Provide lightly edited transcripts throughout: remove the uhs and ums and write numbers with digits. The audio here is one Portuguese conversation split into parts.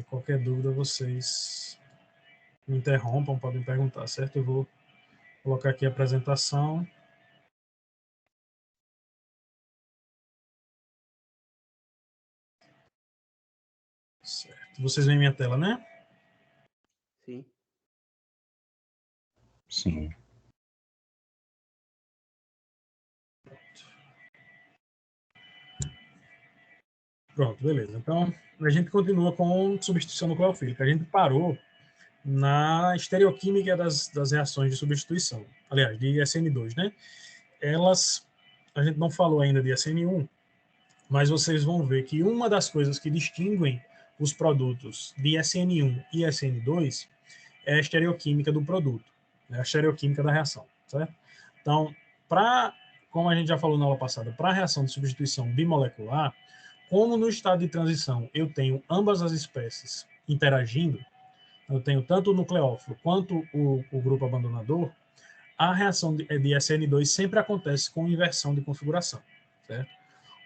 Qualquer dúvida, vocês me interrompam, podem perguntar, certo? Eu vou colocar aqui a apresentação. Certo. Vocês veem minha tela, né? Sim. Sim. Pronto, beleza. Então, a gente continua com substituição nucleofílica. A gente parou na estereoquímica das reações de substituição. Aliás, de SN2, né? A gente não falou ainda de SN1, mas vocês vão ver que uma das coisas que distinguem os produtos de SN1 e SN2 é a estereoquímica do produto, né? A estereoquímica da reação, certo? Então, como a gente já falou na aula passada, para a reação de substituição bimolecular, como no estado de transição eu tenho ambas as espécies interagindo, eu tenho tanto o nucleófilo quanto o grupo abandonador, a reação de SN2 sempre acontece com inversão de configuração, certo?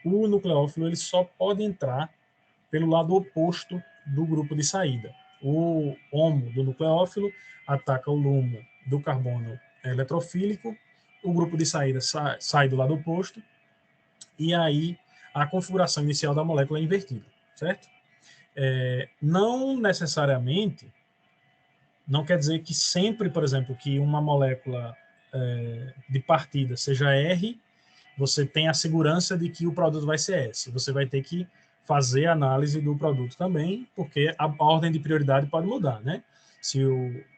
O nucleófilo ele só pode entrar pelo lado oposto do grupo de saída. O HOMO do nucleófilo ataca o LUMO do carbono eletrofílico, o grupo de saída sai do lado oposto, e aí a configuração inicial da molécula é invertida, certo? Não necessariamente, não quer dizer que sempre, por exemplo, que uma molécula de partida seja R, você tem a segurança de que o produto vai ser S. Você vai ter que fazer a análise do produto também, porque a ordem de prioridade pode mudar, né?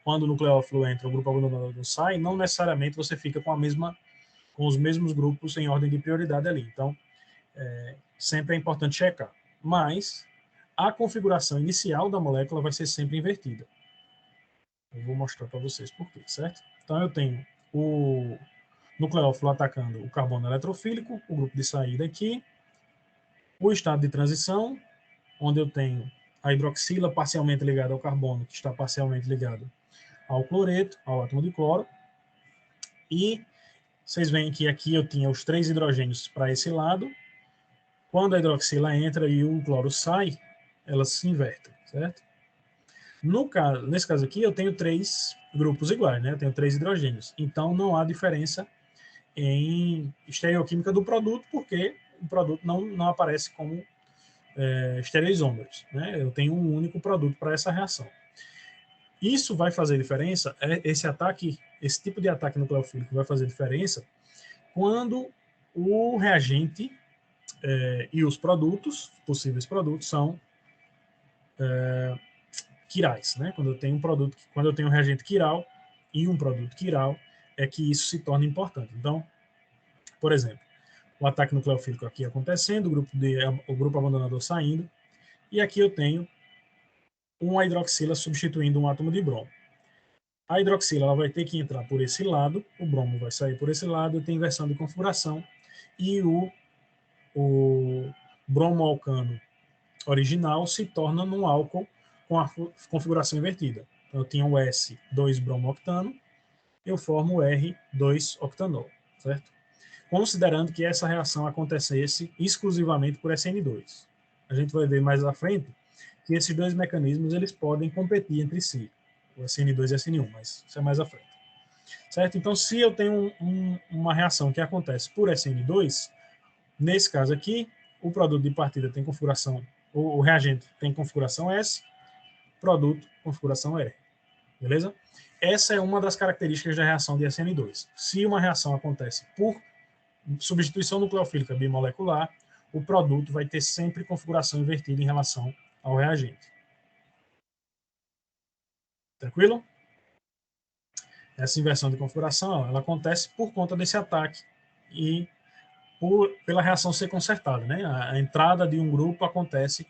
Quando o nucleófilo entra, o grupo abandonador sai, não necessariamente você fica com os mesmos grupos em ordem de prioridade ali. Então, sempre é importante checar. Mas a configuração inicial da molécula vai ser sempre invertida. Eu vou mostrar para vocês por quê, certo? Então, eu tenho o nucleófilo atacando o carbono eletrofílico, o grupo de saída aqui, o estado de transição, onde eu tenho a hidroxila parcialmente ligada ao carbono, que está parcialmente ligado ao cloreto, ao átomo de cloro, e vocês veem que aqui eu tinha os 3 hidrogênios para esse lado. Quando a hidroxila entra e o cloro sai, elas se invertem, certo? Nesse caso aqui, eu tenho 3 grupos iguais, né? Eu tenho 3 hidrogênios. Então, não há diferença em estereoquímica do produto, porque o produto não aparece como estereoisômeros, né? Eu tenho um único produto para essa reação. Isso vai fazer diferença, esse tipo de ataque nucleofílico vai fazer diferença quando o reagente e os possíveis produtos, são quirais, né? Quando eu tenho um reagente quiral e um produto quiral, é que isso se torna importante. Então, por exemplo, o ataque nucleofílico aqui acontecendo, o grupo abandonador saindo, e aqui eu tenho uma hidroxila substituindo um átomo de bromo. A hidroxila ela vai ter que entrar por esse lado, o bromo vai sair por esse lado, tem inversão de configuração, e o bromoalcano original se torna num álcool com a configuração invertida. Então, eu tinha o S2-bromooctano, eu formo o R2-octanol, certo? Considerando que essa reação acontecesse exclusivamente por SN2. A gente vai ver mais à frente que esses dois mecanismos eles podem competir entre si, o SN2 e SN1, mas isso é mais à frente. Certo? Então, se eu tenho uma reação que acontece por SN2, nesse caso aqui, o produto de partida tem configuração, o reagente tem configuração S, produto, configuração R. Beleza? Essa é uma das características da reação de SN2. Se uma reação acontece por substituição nucleofílica bimolecular, o produto vai ter sempre configuração invertida em relação ao reagente. Tranquilo? Essa inversão de configuração, ela acontece por conta desse ataque e pela reação ser consertada, né? A entrada de um grupo acontece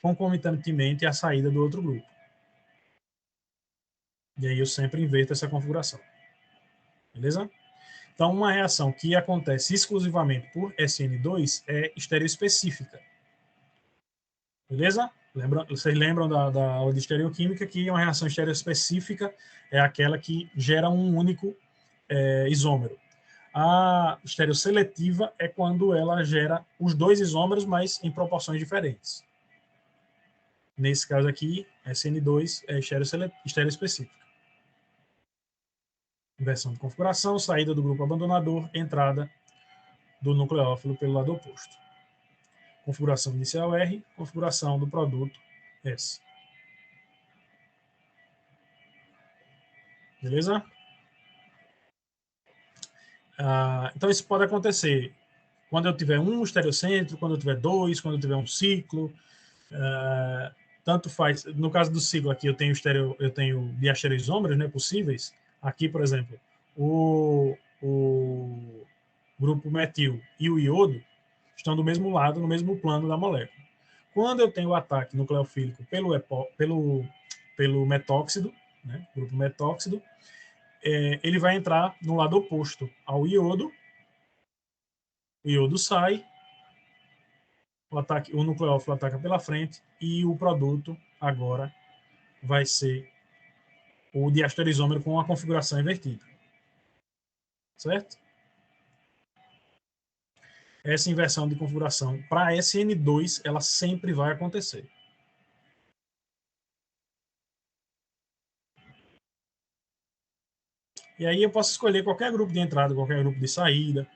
concomitantemente à saída do outro grupo. E aí eu sempre inverto essa configuração. Beleza? Então, uma reação que acontece exclusivamente por SN2 é estereoespecífica. Beleza? Vocês lembram da aula de estereoquímica que uma reação estereoespecífica é aquela que gera um único isômero. A estereosseletiva é quando ela gera os dois isômeros, mas em proporções diferentes. Nesse caso aqui, SN2 é estéreo específica. Inversão de configuração, saída do grupo abandonador, entrada do nucleófilo pelo lado oposto. Configuração inicial R, configuração do produto S. Beleza? Então, isso pode acontecer quando eu tiver um estereocentro, quando eu tiver dois, quando eu tiver um ciclo. Tanto faz. No caso do ciclo aqui, eu tenho diastereoisômeros, né, possíveis. Aqui, por exemplo, o grupo metil e o iodo estão do mesmo lado, no mesmo plano da molécula. Quando eu tenho o ataque nucleofílico pelo metóxido, né, grupo metóxido, ele vai entrar no lado oposto ao iodo. O iodo sai, o nucleófilo ataca pela frente e o produto agora vai ser o diastereoisômero com a configuração invertida. Certo? Essa inversão de configuração para SN2, ela sempre vai acontecer. E aí eu posso escolher qualquer grupo de entrada, qualquer grupo de saída.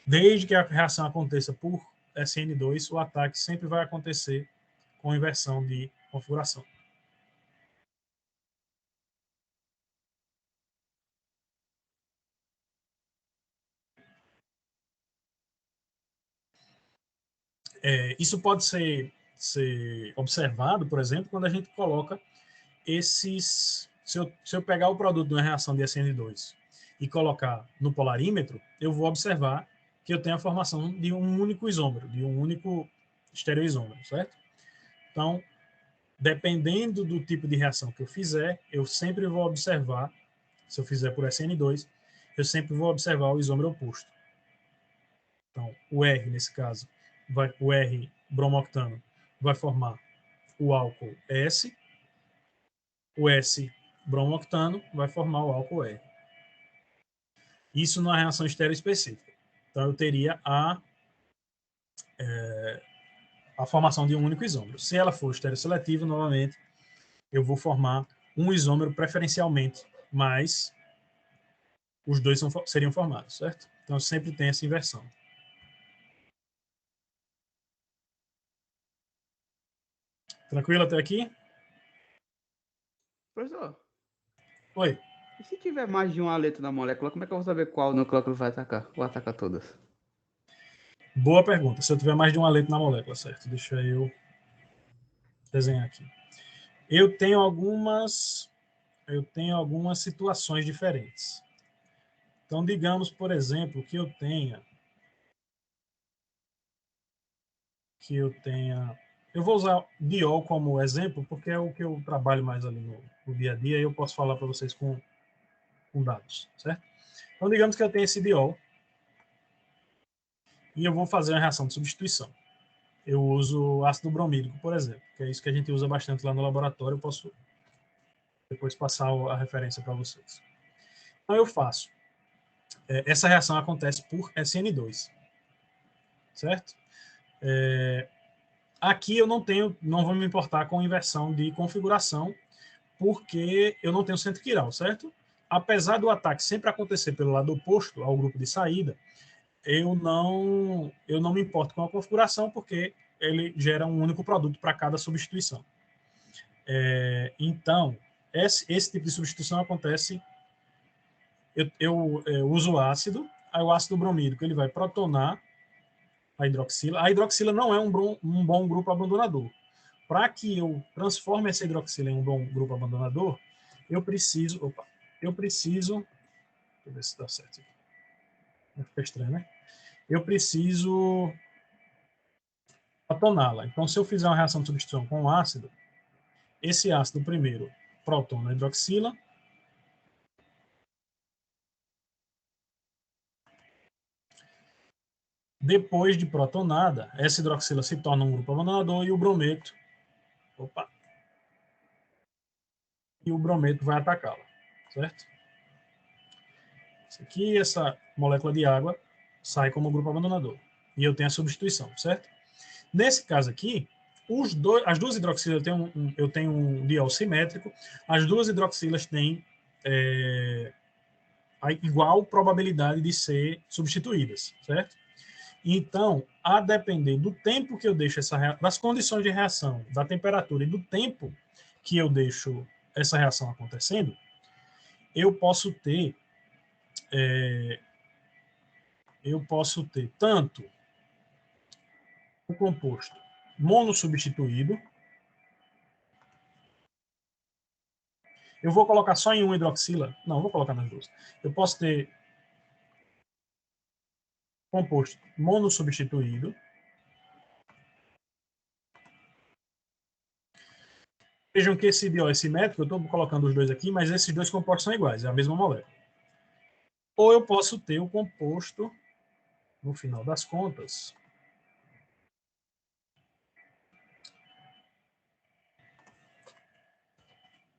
Desde que a reação aconteça por SN2, o ataque sempre vai acontecer com inversão de configuração. Isso pode ser observado, por exemplo, quando a gente coloca esses... Se eu pegar o produto de uma reação de SN2 e colocar no polarímetro, eu vou observar que eu tenho a formação de um único isômero, de um único estereoisômero, certo? Então, dependendo do tipo de reação que eu fizer, eu sempre vou observar, se eu fizer por SN2, eu sempre vou observar o isômero oposto. Então, o R, nesse caso, o R bromoctano vai formar o álcool S, o S bromoctano vai formar o álcool R. Isso numa reação estéreo específica. Então, eu teria a formação de um único isômero. Se ela for estereoseletiva, novamente, eu vou formar um isômero preferencialmente, mas os dois seriam formados, certo? Então, sempre tem essa inversão. Tranquilo até aqui? Professor, Oi. e se tiver mais de uma letra na molécula, como é que eu vou saber qual nucleófilo vai atacar? Ou atacar todas? Boa pergunta. Se eu tiver mais de uma letra na molécula, certo? Deixa eu desenhar aqui. Eu tenho algumas situações diferentes. Então, digamos, por exemplo, que eu tenha... Eu vou usar diol como exemplo, porque é o que eu trabalho mais ali no dia a dia, e eu posso falar para vocês com dados, certo? Então, digamos que eu tenho esse diol, e eu vou fazer uma reação de substituição. Eu uso ácido bromídico, por exemplo, que é isso que a gente usa bastante lá no laboratório. Eu posso depois passar a referência para vocês. Então, eu faço. Essa reação acontece por SN2, certo? Aqui eu não vou me importar com inversão de configuração, porque eu não tenho centro quiral, certo? Apesar do ataque sempre acontecer pelo lado oposto ao grupo de saída, eu não me importo com a configuração, porque ele gera um único produto para cada substituição. Então, esse tipo de substituição acontece... Eu uso ácido, aí o ácido bromídico ele vai protonar a hidroxila. A hidroxila não é um bom grupo abandonador. Para que eu transforme essa hidroxila em um bom grupo abandonador, eu preciso... deixa eu ver se dá certo aqui. Vai ficar estranho, né? Eu preciso protoná-la. Então, se eu fizer uma reação de substituição com ácido, esse ácido primeiro protona a hidroxila, depois de protonada, essa hidroxila se torna um grupo abandonador e o brometo vai atacá-la, certo? Isso aqui, essa molécula de água sai como grupo abandonador. E eu tenho a substituição, certo? Nesse caso aqui, as duas hidroxilas, eu tenho um diol simétrico, as duas hidroxilas têm a igual probabilidade de ser substituídas, certo? Então, a depender do tempo que eu deixo das condições de reação, da temperatura e do tempo que eu deixo essa reação acontecendo, eu posso ter tanto o composto monossubstituído. Eu vou colocar só em uma hidroxila? Não, vou colocar nas duas. Eu posso ter composto monossubstituído. Vejam que esse diol é simétrico, eu estou colocando os dois aqui, mas esses dois compostos são iguais, é a mesma molécula. Ou eu posso ter o composto, no final das contas,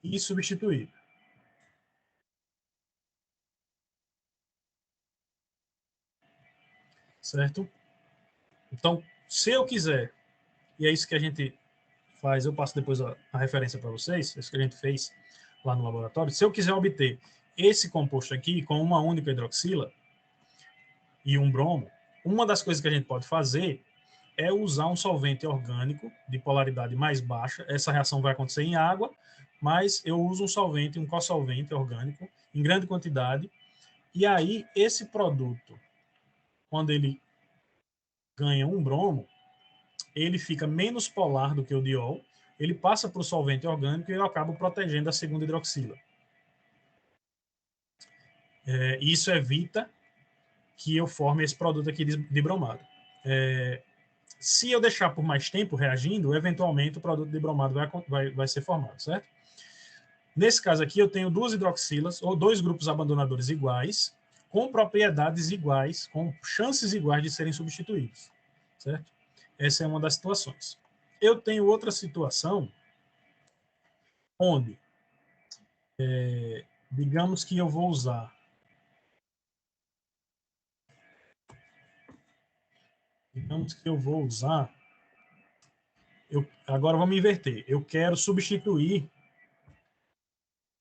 e substituído. Certo? Então, se eu quiser, e é isso que a gente faz, eu passo depois a referência para vocês, isso que a gente fez lá no laboratório, se eu quiser obter esse composto aqui com uma única hidroxila e um bromo, uma das coisas que a gente pode fazer é usar um solvente orgânico de polaridade mais baixa. Essa reação vai acontecer em água, mas eu uso um solvente, um cosolvente orgânico, em grande quantidade, e aí esse produto, quando ele ganha um bromo, ele fica menos polar do que o diol, ele passa para o solvente orgânico e eu acabo protegendo a segunda hidroxila. Isso evita que eu forme esse produto aqui de bromado. Se eu deixar por mais tempo reagindo, eventualmente o produto de bromado vai ser formado, certo? Nesse caso aqui, eu tenho duas hidroxilas, ou dois grupos abandonadores iguais, com propriedades iguais, com chances iguais de serem substituídos, certo? Essa é uma das situações. Eu tenho outra situação onde, digamos que eu vou usar agora vamos inverter. Eu quero substituir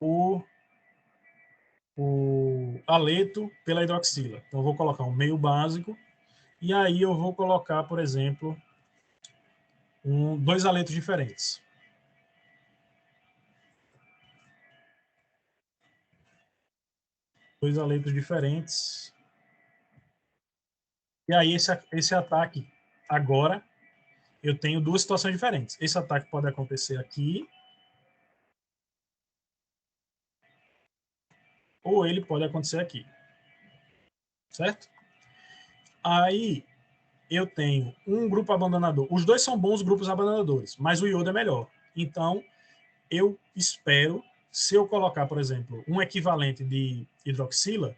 o aleto pela hidroxila. Então, eu vou colocar um meio básico e aí eu vou colocar, por exemplo, dois aletos diferentes. Dois aletos diferentes. E aí, esse ataque, agora, eu tenho duas situações diferentes. Esse ataque pode acontecer aqui, ou ele pode acontecer aqui. Certo? Aí, eu tenho um grupo abandonador. Os dois são bons grupos abandonadores, mas o iodo é melhor. Então, eu espero, se eu colocar, por exemplo, um equivalente de hidroxila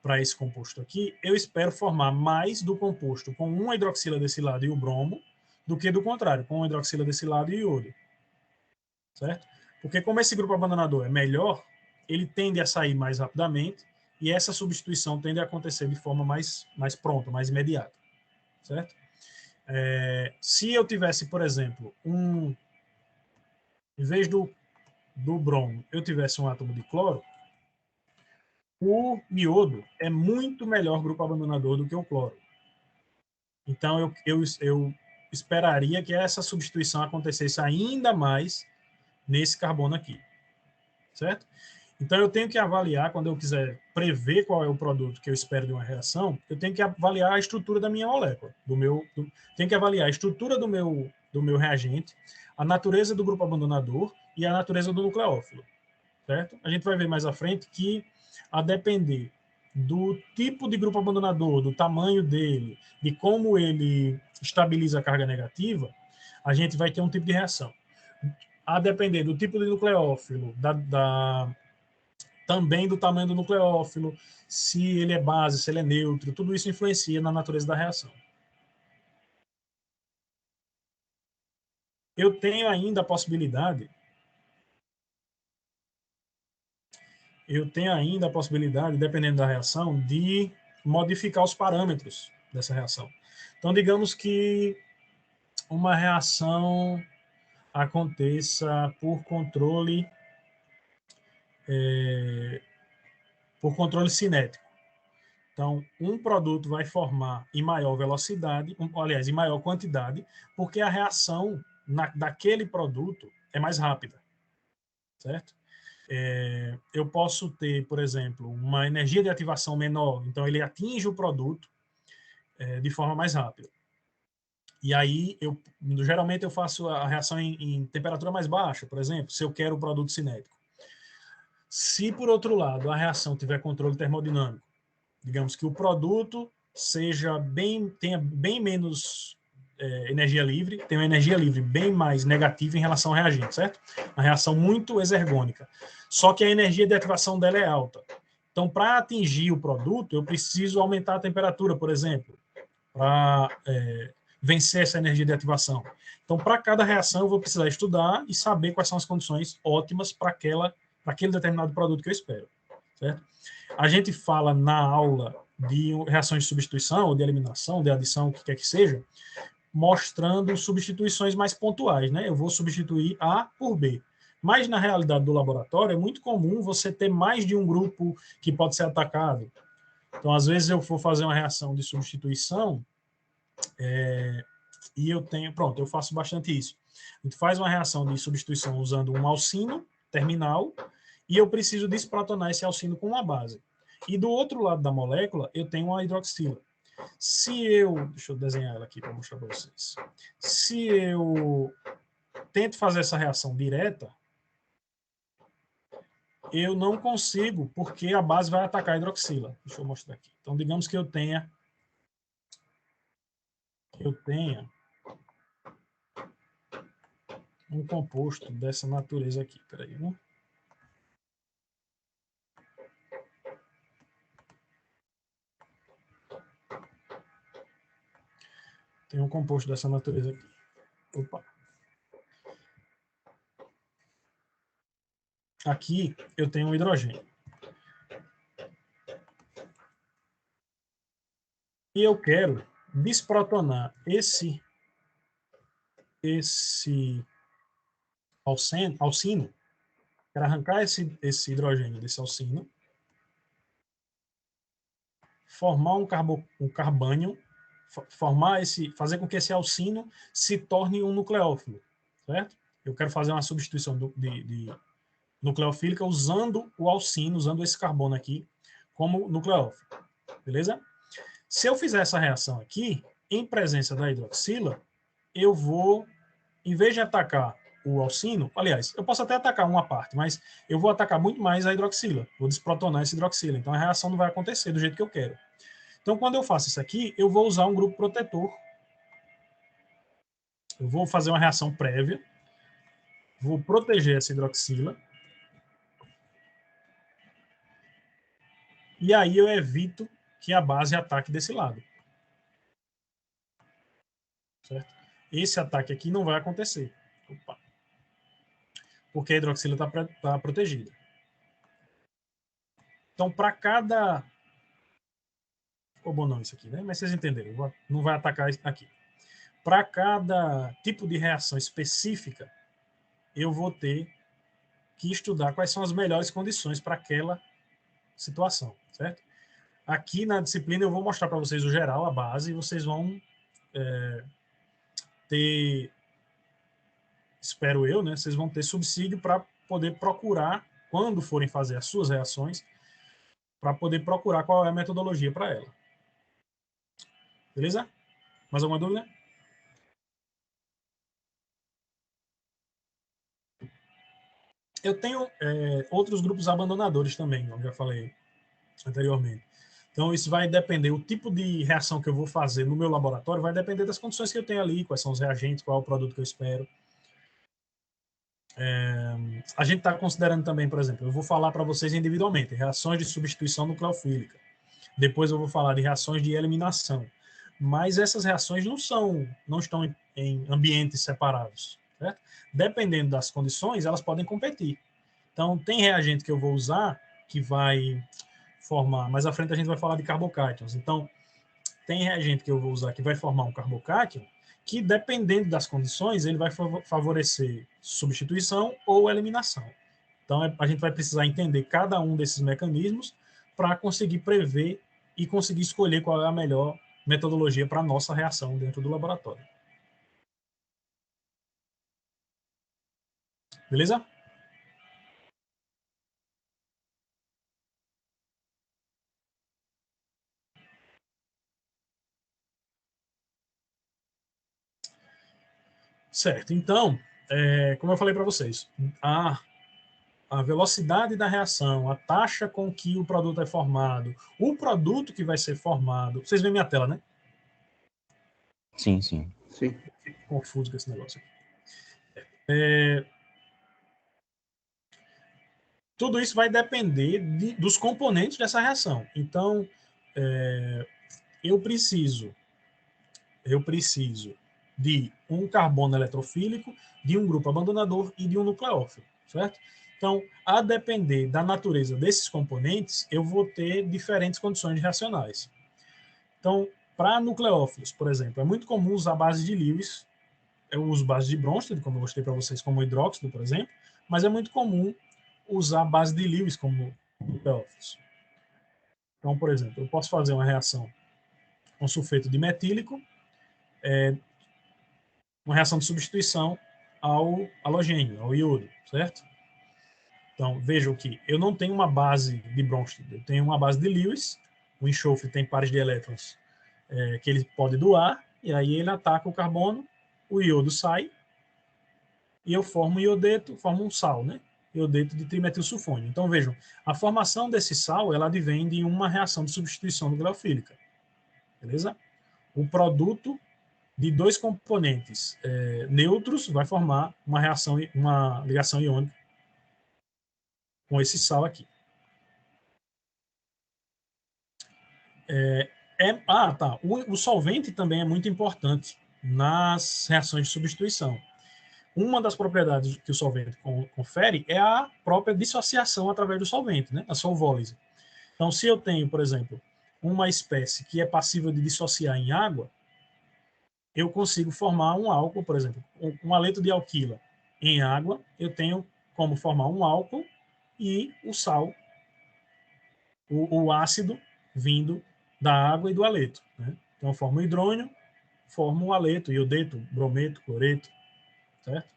para esse composto aqui, eu espero formar mais do composto com uma hidroxila desse lado e o bromo, do que do contrário, com uma hidroxila desse lado e iodo. Certo? Porque como esse grupo abandonador é melhor, ele tende a sair mais rapidamente e essa substituição tende a acontecer de forma mais pronta, mais imediata. Certo? Se eu tivesse, por exemplo, em vez do bromo, eu tivesse um átomo de cloro, o iodo é muito melhor grupo abandonador do que o cloro. Então, eu esperaria que essa substituição acontecesse ainda mais nesse carbono aqui. Certo? Então, eu tenho que avaliar, quando eu quiser prever qual é o produto que eu espero de uma reação, eu tenho que avaliar a estrutura da minha molécula, tenho que avaliar a estrutura do meu reagente, a natureza do grupo abandonador e a natureza do nucleófilo. Certo? A gente vai ver mais à frente que, a depender do tipo de grupo abandonador, do tamanho dele, de como ele estabiliza a carga negativa, a gente vai ter um tipo de reação. A depender do tipo de nucleófilo, também do tamanho do nucleófilo, se ele é base, se ele é neutro, tudo isso influencia na natureza da reação. Eu tenho ainda a possibilidade dependendo da reação, de modificar os parâmetros dessa reação. Então, digamos que uma reação aconteça por controle cinético. Então, um produto vai formar em maior velocidade, aliás, em maior quantidade, porque a reação daquele produto é mais rápida, certo? Eu posso ter, por exemplo, uma energia de ativação menor, então ele atinge o produto de forma mais rápida. E aí, geralmente eu faço a reação em temperatura mais baixa, por exemplo, se eu quero o produto cinético. Se, por outro lado, a reação tiver controle termodinâmico, digamos que o produto tenha bem menos energia livre, tem uma energia livre bem mais negativa em relação ao reagente, certo? Uma reação muito exergônica. Só que a energia de ativação dela é alta. Então, para atingir o produto, eu preciso aumentar a temperatura, por exemplo, para vencer essa energia de ativação. Então, para cada reação, eu vou precisar estudar e saber quais são as condições ótimas para aquele determinado produto que eu espero, certo? A gente fala na aula de reações de substituição, ou de eliminação, de adição, o que quer que seja, mostrando substituições mais pontuais, né? Eu vou substituir A por B. Mas, na realidade do laboratório, é muito comum você ter mais de um grupo que pode ser atacado. Então, às vezes, eu vou fazer uma reação de substituição e eu faço bastante isso. A gente faz uma reação de substituição usando um alcino terminal e eu preciso desprotonar esse alcino com uma base. E do outro lado da molécula, eu tenho uma hidroxila. Deixa eu desenhar ela aqui para mostrar para vocês. Se eu tento fazer essa reação direta, eu não consigo, porque a base vai atacar a hidroxila. Deixa eu mostrar aqui. Então, digamos que eu tenha um composto dessa natureza aqui. Peraí, né? Tem um composto dessa natureza aqui. Opa. Aqui eu tenho um hidrogênio. E eu quero desprotonar esse alcino, quero arrancar esse hidrogênio desse alcino, formar um carbânion, fazer com que esse alcino se torne um nucleófilo, certo? Eu quero fazer uma substituição de nucleofílica usando o alcino, usando esse carbono aqui como nucleófilo, beleza? Se eu fizer essa reação aqui, em presença da hidroxila, eu vou, em vez de atacar o alcino, aliás, eu posso até atacar uma parte, mas eu vou atacar muito mais a hidroxila, vou desprotonar essa hidroxila, então a reação não vai acontecer do jeito que eu quero. Então, quando eu faço isso aqui, eu vou usar um grupo protetor, eu vou fazer uma reação prévia, vou proteger essa hidroxila, e aí eu evito que a base ataque desse lado. Certo? Esse ataque aqui não vai acontecer. Opa. Porque a hidroxila está protegida. Então, para cada... Ficou bom não isso aqui, né? Mas vocês entenderam. Não vai atacar aqui. Para cada tipo de reação específica, eu vou ter que estudar quais são as melhores condições para aquela situação, certo? Aqui na disciplina eu vou mostrar para vocês o geral, a base, e vocês vão ter, espero eu, né? Vocês vão ter subsídio para poder procurar, quando forem fazer as suas reações, para poder procurar qual é a metodologia para ela. Beleza? Mais alguma dúvida? Eu tenho outros grupos abandonadores também, como já falei anteriormente. Então, isso vai depender, o tipo de reação que eu vou fazer no meu laboratório vai depender das condições que eu tenho ali, quais são os reagentes, qual é o produto que eu espero. A gente está considerando também, por exemplo, eu vou falar para vocês individualmente, reações de substituição nucleofílica. Depois eu vou falar de reações de eliminação. Mas essas reações não estão em ambientes separados, certo? Dependendo das condições, elas podem competir. Então, tem reagente que eu vou usar que vai formar, mais à frente a gente vai falar de carbocátions. Então, tem reagente que eu vou usar que vai formar um carbocátion que, dependendo das condições, ele vai favorecer substituição ou eliminação. Então, a gente vai precisar entender cada um desses mecanismos para conseguir prever e conseguir escolher qual é a melhor metodologia para a nossa reação dentro do laboratório. Beleza? Certo. Então, como eu falei para vocês, a velocidade da reação, a taxa com que o produto é formado, o produto que vai ser formado. Vocês veem minha tela, né? Sim, sim. Sim. Fico confuso com esse negócio aqui. Tudo isso vai depender dos componentes dessa reação. Então, eu preciso de um carbono eletrofílico, de um grupo abandonador e de um nucleófilo, certo? Então, a depender da natureza desses componentes, eu vou ter diferentes condições reacionais. Então, para nucleófilos, por exemplo, é muito comum usar base de Lewis. Eu uso base de Bronsted, como eu mostrei para vocês, como hidróxido, por exemplo, mas é muito comum usar base de Lewis como nucleófilos. Então, por exemplo, eu posso fazer uma reação com sulfeto de metílico, uma reação de substituição ao halogênio, ao iodo, certo? Então, vejam que eu não tenho uma base de Bronsted, eu tenho uma base de Lewis, o enxofre tem pares de elétrons que ele pode doar, e aí ele ataca o carbono, o iodo sai, e eu formo iodeto, formo um sal, né? Iodeto de trimetilsulfônio. Então, vejam, a formação desse sal, ela advém de uma reação de substituição nucleofílica, beleza? O produto de dois componentes neutros vai formar uma ligação iônica com esse sal aqui. Tá. O solvente também é muito importante nas reações de substituição. Uma das propriedades que o solvente confere é a própria dissociação através do solvente, né? A solvólise. Então, se eu tenho, por exemplo, uma espécie que é passível de dissociar em água, eu consigo formar um álcool, por exemplo, um haleto de alquila em água, eu tenho como formar um álcool e o sal, o ácido vindo da água e do haleto, né? Então, eu formo hidrônio, formo um haleto, iodeto, brometo, cloreto, certo?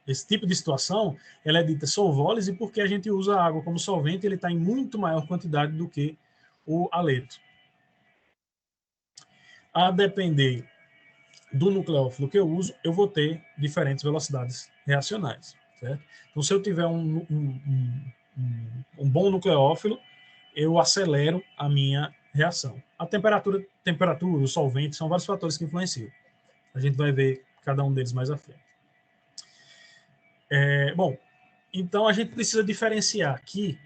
Esse tipo de situação, ela é dita solvólise porque a gente usa a água como solvente, ele está em muito maior quantidade do que o haleto. A depender do nucleófilo que eu uso, eu vou ter diferentes velocidades reacionais, certo? Então, se eu tiver um bom nucleófilo, eu acelero a minha reação. A temperatura, o solvente, são vários fatores que influenciam. A gente vai ver cada um deles mais à frente. Bom, então a gente precisa diferenciar aqui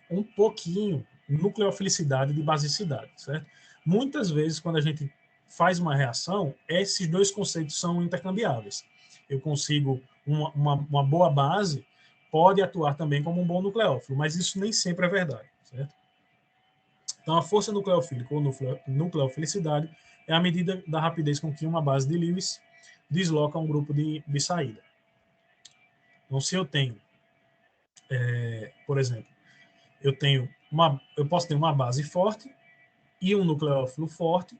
um pouquinho nucleofilicidade de basicidade, certo? Muitas vezes, quando a gente faz uma reação, esses dois conceitos são intercambiáveis. Eu consigo uma boa base, pode atuar também como um bom nucleófilo, mas isso nem sempre é verdade, certo? Então, a força nucleofílica ou nucleofilicidade é a medida da rapidez com que uma base de Lewis desloca um grupo de saída. Então, se eu tenho, por exemplo, eu posso ter uma base forte e um nucleófilo forte,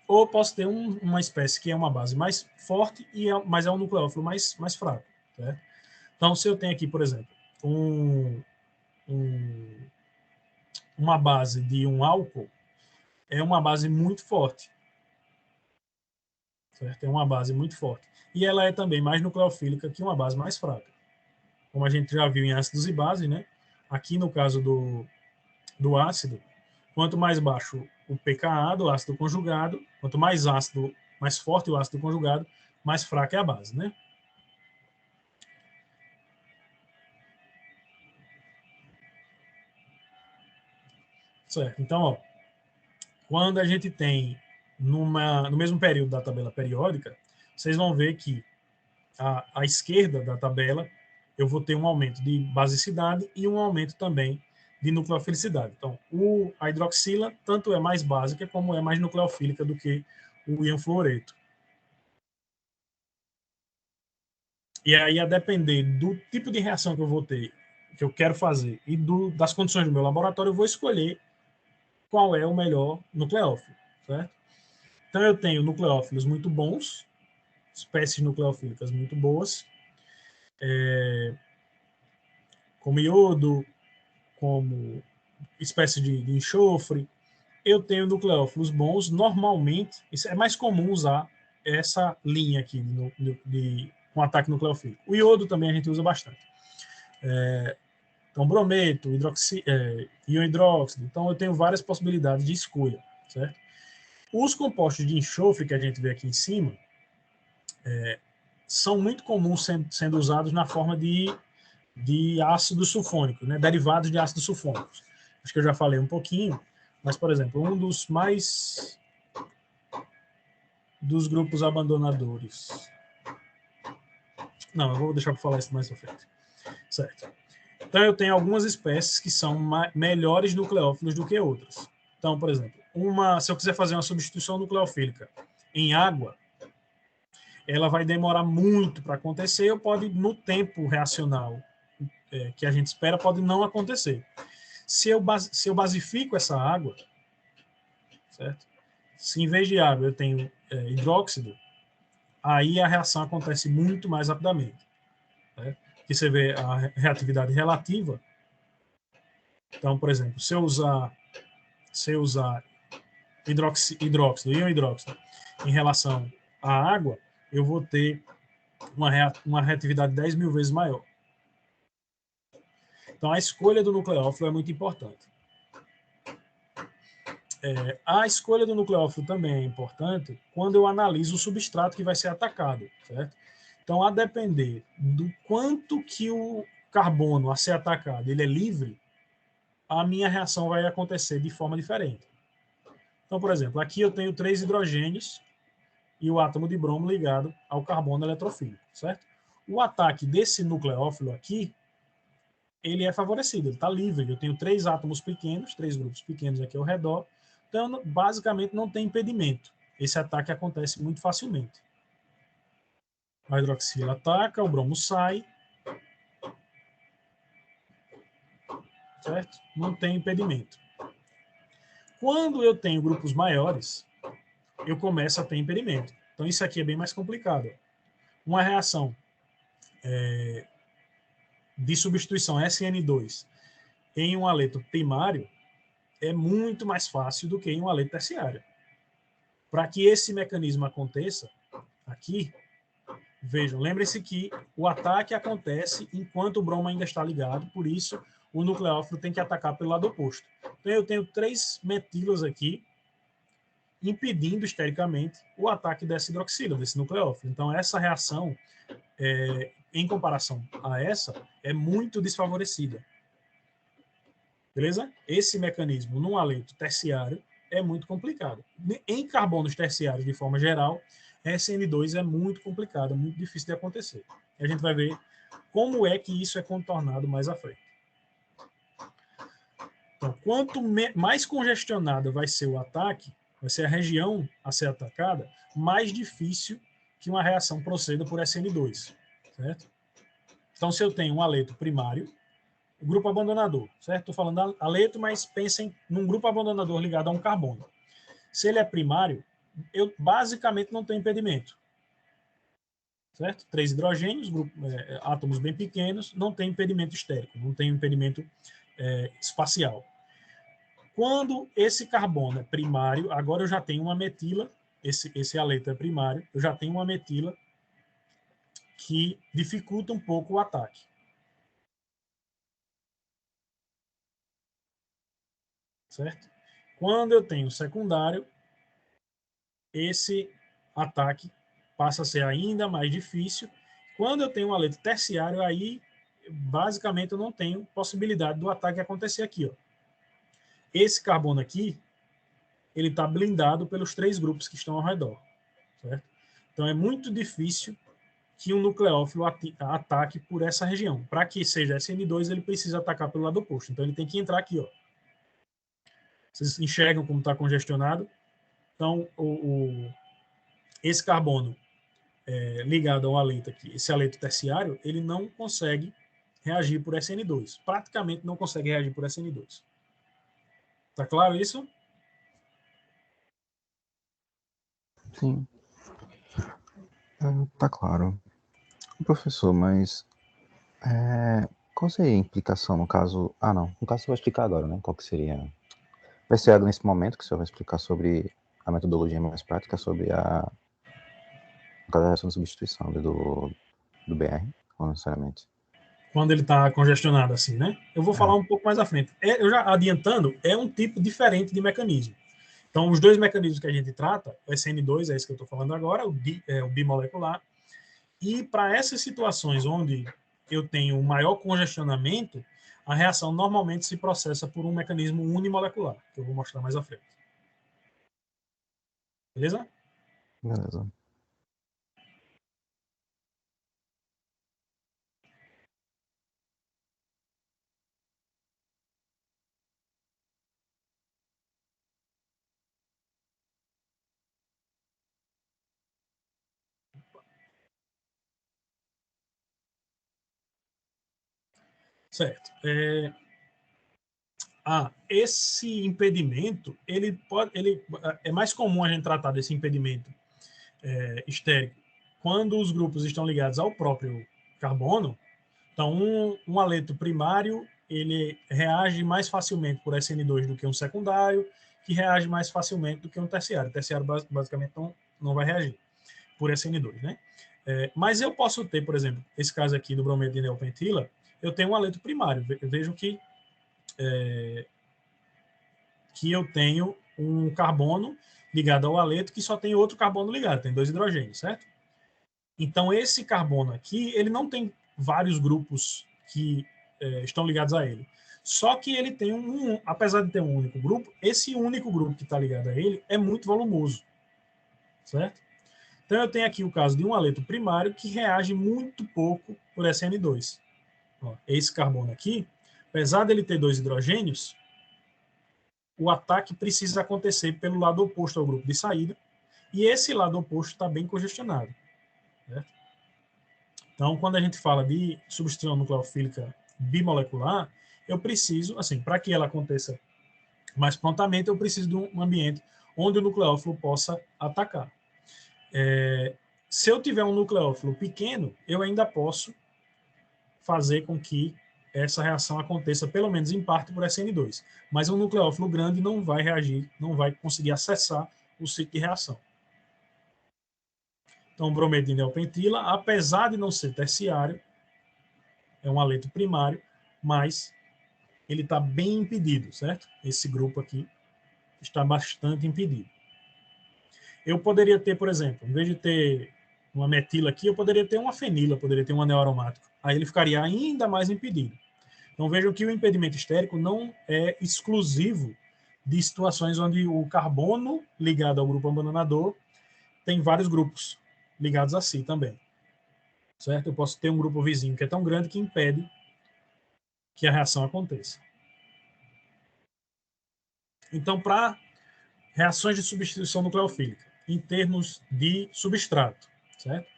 ou posso ter uma espécie que é uma base mais forte, mas é um nucleófilo mais fraco. Certo? Então, se eu tenho aqui, por exemplo, uma base de um álcool, é uma base muito forte. Certo? É uma base muito forte. E ela é também mais nucleofílica que uma base mais fraca. Como a gente já viu em ácidos e bases, né? Aqui no caso do ácido, quanto mais baixo o pKa do ácido conjugado, quanto mais ácido, mais forte o ácido conjugado, mais fraca é a base, né? Certo. Então, ó, quando a gente tem no mesmo período da tabela periódica, vocês vão ver que à esquerda da tabela eu vou ter um aumento de basicidade e um aumento também de nucleofilicidade. Então, a hidroxila tanto é mais básica como é mais nucleofílica do que o íon fluoreto. E aí, a depender do tipo de reação que eu vou ter, que eu quero fazer, e das condições do meu laboratório, eu vou escolher qual é o melhor nucleófilo, certo? Então, eu tenho nucleófilos muito bons, espécies nucleofílicas muito boas, como iodo, como espécie de enxofre. Eu tenho nucleófilos bons, normalmente, isso é mais comum usar essa linha aqui com ataque nucleofílico. O iodo também a gente usa bastante. Então, brometo, íon hidróxido. Então, eu tenho várias possibilidades de escolha, certo? Os compostos de enxofre que a gente vê aqui em cima são muito comuns sendo usados na forma de ácido sulfônico, né? Derivados de ácido sulfônico. Acho que eu já falei um pouquinho, mas, por exemplo, um dos grupos abandonadores. Não, eu vou deixar para falar isso mais pra frente. Certo. Então, eu tenho algumas espécies que são melhores nucleófilos do que outras. Então, por exemplo, se eu quiser fazer uma substituição nucleofílica em água, ela vai demorar muito para acontecer, ou pode, no tempo reacional que a gente espera, pode não acontecer. Se eu basifico essa água, certo? Se em vez de água eu tenho hidróxido, aí a reação acontece muito mais rapidamente. Né? Que você vê a reatividade relativa. Então, por exemplo, se eu usar hidróxido, íon hidróxido, em relação à água, eu vou ter uma reatividade 10 mil vezes maior. Então, a escolha do nucleófilo é muito importante. A escolha do nucleófilo também é importante quando eu analiso o substrato que vai ser atacado, certo? Então, a depender do quanto que o carbono a ser atacado ele é livre, a minha reação vai acontecer de forma diferente. Então, por exemplo, aqui eu tenho 3 hidrogênios e o átomo de bromo ligado ao carbono eletrofílico, certo? O ataque desse nucleófilo aqui, ele é favorecido, ele está livre. Eu tenho 3 átomos pequenos, 3 grupos pequenos aqui ao redor, então basicamente não tem impedimento. Esse ataque acontece muito facilmente. A hidroxila ataca, o bromo sai, certo? Não tem impedimento. Quando eu tenho grupos maiores, eu começo a ter impedimento. Então isso aqui é bem mais complicado. Uma reação de substituição SN2 em um haleto primário é muito mais fácil do que em um haleto terciário. Para que esse mecanismo aconteça, aqui, vejam, lembrem-se que o ataque acontece enquanto o bromo ainda está ligado, por isso o nucleófilo tem que atacar pelo lado oposto. Então eu tenho 3 metilas aqui, impedindo estericamente o ataque dessa hidroxila, desse nucleófilo. Então essa reação, em comparação a essa, é muito desfavorecida. Beleza? Esse mecanismo num haleto terciário é muito complicado. Em carbonos terciários, de forma geral, SN2 é muito complicado, muito difícil de acontecer. E a gente vai ver como é que isso é contornado mais à frente. Então, quanto mais congestionada vai ser o ataque, vai ser a região a ser atacada, mais difícil que uma reação proceda por SN2, certo? Então, se eu tenho um haleto primário, grupo abandonador, certo? Estou falando haleto, mas pensem num grupo abandonador ligado a um carbono. Se ele é primário, eu basicamente não tenho impedimento, certo? 3 hidrogênios, átomos bem pequenos, não tem impedimento estérico, não tem impedimento espacial. Quando esse carbono é primário, agora eu já tenho uma metila, esse haleto é primário, eu já tenho uma metila que dificulta um pouco o ataque. Certo? Quando eu tenho secundário, esse ataque passa a ser ainda mais difícil. Quando eu tenho um haleto terciário, aí basicamente eu não tenho possibilidade do ataque acontecer aqui. Ó. Esse carbono aqui, ele está blindado pelos 3 grupos que estão ao redor. Certo? Então é muito difícil que um nucleófilo ataque por essa região. Para que seja SN2, ele precisa atacar pelo lado oposto. Então, ele tem que entrar aqui, ó. Vocês enxergam como está congestionado? Então, esse carbono ligado ao haleto aqui, esse haleto terciário, ele não consegue reagir por SN2. Praticamente não consegue reagir por SN2. Tá claro isso? Sim. Tá claro. Professor, mas qual seria a implicação no caso... Ah, não. No caso, você vai explicar agora, né? Qual que seria... Vai ser nesse momento que o senhor vai explicar sobre a metodologia mais prática, sobre a reação de substituição do BR, ou necessariamente? Quando ele está congestionado assim, né? Eu vou falar um pouco mais à frente. Eu já adiantando, é um tipo diferente de mecanismo. Então, os dois mecanismos que a gente trata, o SN2, é esse que eu estou falando agora, o bimolecular, e para essas situações onde eu tenho maior congestionamento, a reação normalmente se processa por um mecanismo unimolecular, que eu vou mostrar mais à frente. Beleza? Beleza. Certo. Esse impedimento, ele é mais comum a gente tratar desse impedimento estérico quando os grupos estão ligados ao próprio carbono. Então, um haleto primário, ele reage mais facilmente por SN2 do que um secundário, que reage mais facilmente do que um terciário. O terciário, basicamente, não vai reagir por SN2, né? Mas eu posso ter, por exemplo, esse caso aqui do brometo de neopentila, eu tenho um haleto primário. Vejam que eu tenho um carbono ligado ao haleto que só tem outro carbono ligado, tem 2 hidrogênios, certo? Então, esse carbono aqui, ele não tem vários grupos que estão ligados a ele. Só que ele tem apesar de ter um único grupo, esse único grupo que está ligado a ele é muito volumoso, certo? Então, eu tenho aqui o caso de um haleto primário que reage muito pouco por SN2. Ó, esse carbono aqui, apesar dele ter 2 hidrogênios, o ataque precisa acontecer pelo lado oposto ao grupo de saída, e esse lado oposto está bem congestionado, certo? Então, quando a gente fala de substituição nucleofílica bimolecular, eu preciso, assim, para que ela aconteça mais prontamente, eu preciso de um ambiente onde o nucleófilo possa atacar. Se eu tiver um nucleófilo pequeno, eu ainda posso fazer com que essa reação aconteça, pelo menos em parte, por SN2. Mas um nucleófilo grande não vai reagir, não vai conseguir acessar o ciclo de reação. Então, o brometo de neopentila, apesar de não ser terciário, é um haleto primário, mas ele está bem impedido, certo? Esse grupo aqui está bastante impedido. Eu poderia ter, por exemplo, em vez de ter uma metila aqui, eu poderia ter uma fenila, poderia ter um anel aromático. Aí ele ficaria ainda mais impedido. Então vejam que o impedimento estérico não é exclusivo de situações onde o carbono ligado ao grupo abandonador tem vários grupos ligados a si também. Certo? Eu posso ter um grupo vizinho que é tão grande que impede que a reação aconteça. Então, para reações de substituição nucleofílica, em termos de substrato, certo?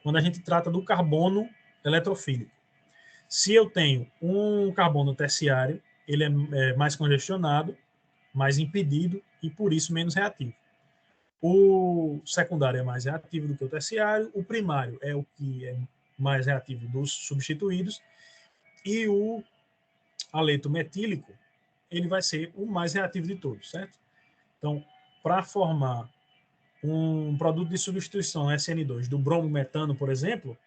Quando a gente trata do carbono eletrofílico. Se eu tenho um carbono terciário, ele é mais congestionado, mais impedido e, por isso, menos reativo. O secundário é mais reativo do que o terciário, o primário é o que é mais reativo dos substituídos, e o haleto metílico, ele vai ser o mais reativo de todos, certo? Então, para formar um produto de substituição SN2 do bromometano, por exemplo,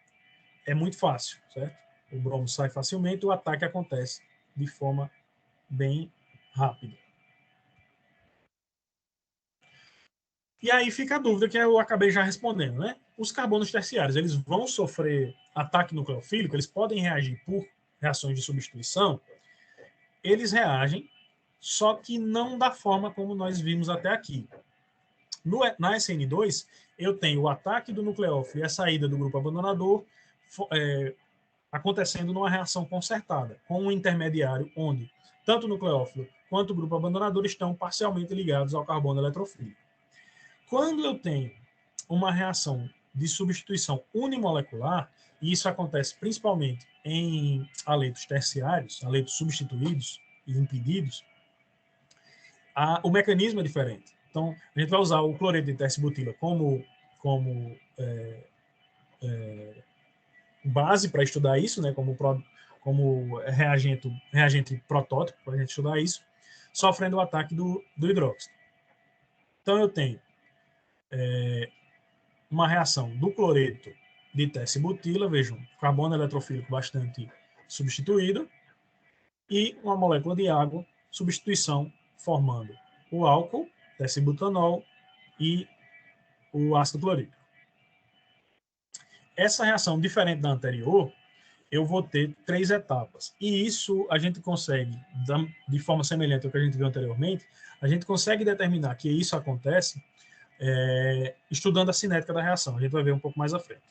é muito fácil, certo? O bromo sai facilmente, o ataque acontece de forma bem rápida. E aí fica a dúvida que eu acabei já respondendo, né? Os carbonos terciários, eles vão sofrer ataque nucleofílico, eles podem reagir por reações de substituição, eles reagem, só que não da forma como nós vimos até aqui. Na SN2, eu tenho o ataque do nucleófilo e a saída do grupo abandonador acontecendo numa reação concertada, com um intermediário onde tanto o nucleófilo quanto o grupo abandonador estão parcialmente ligados ao carbono eletrofílico. Quando eu tenho uma reação de substituição unimolecular, e isso acontece principalmente em aletos terciários, aletos substituídos e impedidos, o mecanismo é diferente. Então, a gente vai usar o cloreto de tercibutila como base para estudar isso, né, como reagente protótipo para a gente estudar isso, sofrendo o ataque do hidróxido. Então, eu tenho uma reação do cloreto de tercibutila, vejam, carbono eletrofílico bastante substituído, e uma molécula de água, substituição, formando o álcool, tercibutanol e o ácido clorídrico. Essa reação, diferente da anterior, eu vou ter 3 etapas. E isso a gente consegue, de forma semelhante ao que a gente viu anteriormente, a gente consegue determinar que isso acontece estudando a cinética da reação. A gente vai ver um pouco mais à frente.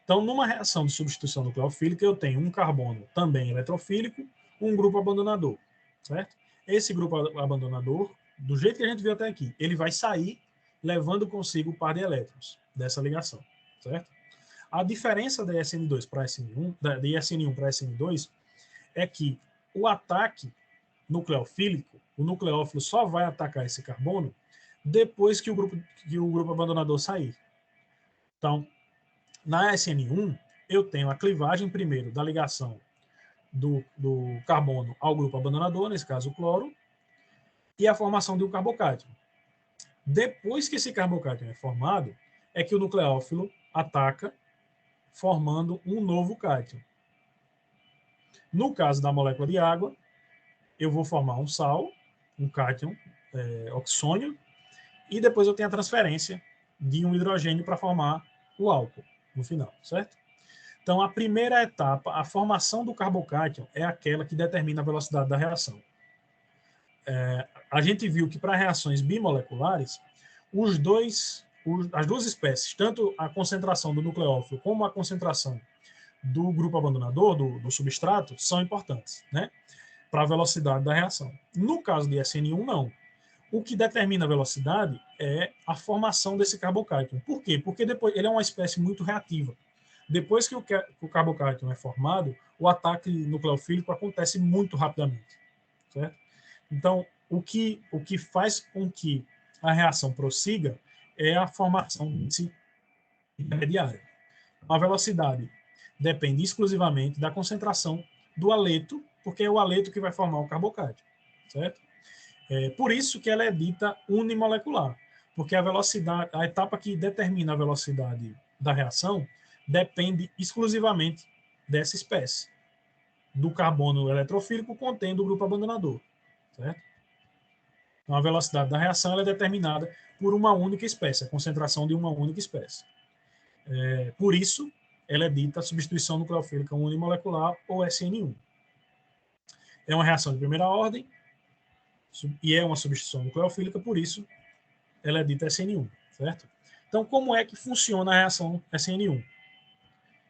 Então, numa reação de substituição nucleofílica, eu tenho um carbono também eletrofílico, um grupo abandonador, certo? Esse grupo abandonador, do jeito que a gente viu até aqui, ele vai sair levando consigo o par de elétrons dessa ligação, certo? A diferença da SN2 para SN1, de SN1 para SN2, é que o ataque nucleofílico, o nucleófilo só vai atacar esse carbono depois que o grupo abandonador sair. Então, na SN1, eu tenho a clivagem primeiro da ligação do carbono ao grupo abandonador, nesse caso o cloro, e a formação de um carbocátion. Depois que esse carbocátion é formado, é que o nucleófilo ataca, formando um novo cátion. No caso da molécula de água, eu vou formar um sal, um cátion oxônio, e depois eu tenho a transferência de um hidrogênio para formar o álcool no final, certo? Então, a primeira etapa, a formação do carbocátion, é aquela que determina a velocidade da reação. A gente viu que para reações bimoleculares, as duas espécies, tanto a concentração do nucleófilo como a concentração do grupo abandonador, do substrato, são importantes, né, para a velocidade da reação. No caso de SN1, não. O que determina a velocidade é a formação desse carbocátion. Por quê? Porque depois ele é uma espécie muito reativa. Depois que o carbocátion é formado, o ataque nucleofílico acontece muito rapidamente, certo? Então, o que faz com que a reação prossiga é a formação desse intermediário. A velocidade depende exclusivamente da concentração do aleto, porque é o aleto que vai formar o carbocátion, certo? Por isso que ela é dita unimolecular, porque a velocidade, a etapa que determina a velocidade da reação depende exclusivamente dessa espécie, do carbono eletrofílico contendo o grupo abandonador, certo? Então, a velocidade da reação é determinada por uma única espécie, a concentração de uma única espécie. Por isso, ela é dita substituição nucleofílica unimolecular, ou SN1. É uma reação de primeira ordem, e é uma substituição nucleofílica, por isso ela é dita SN1, certo? Então, como é que funciona a reação SN1?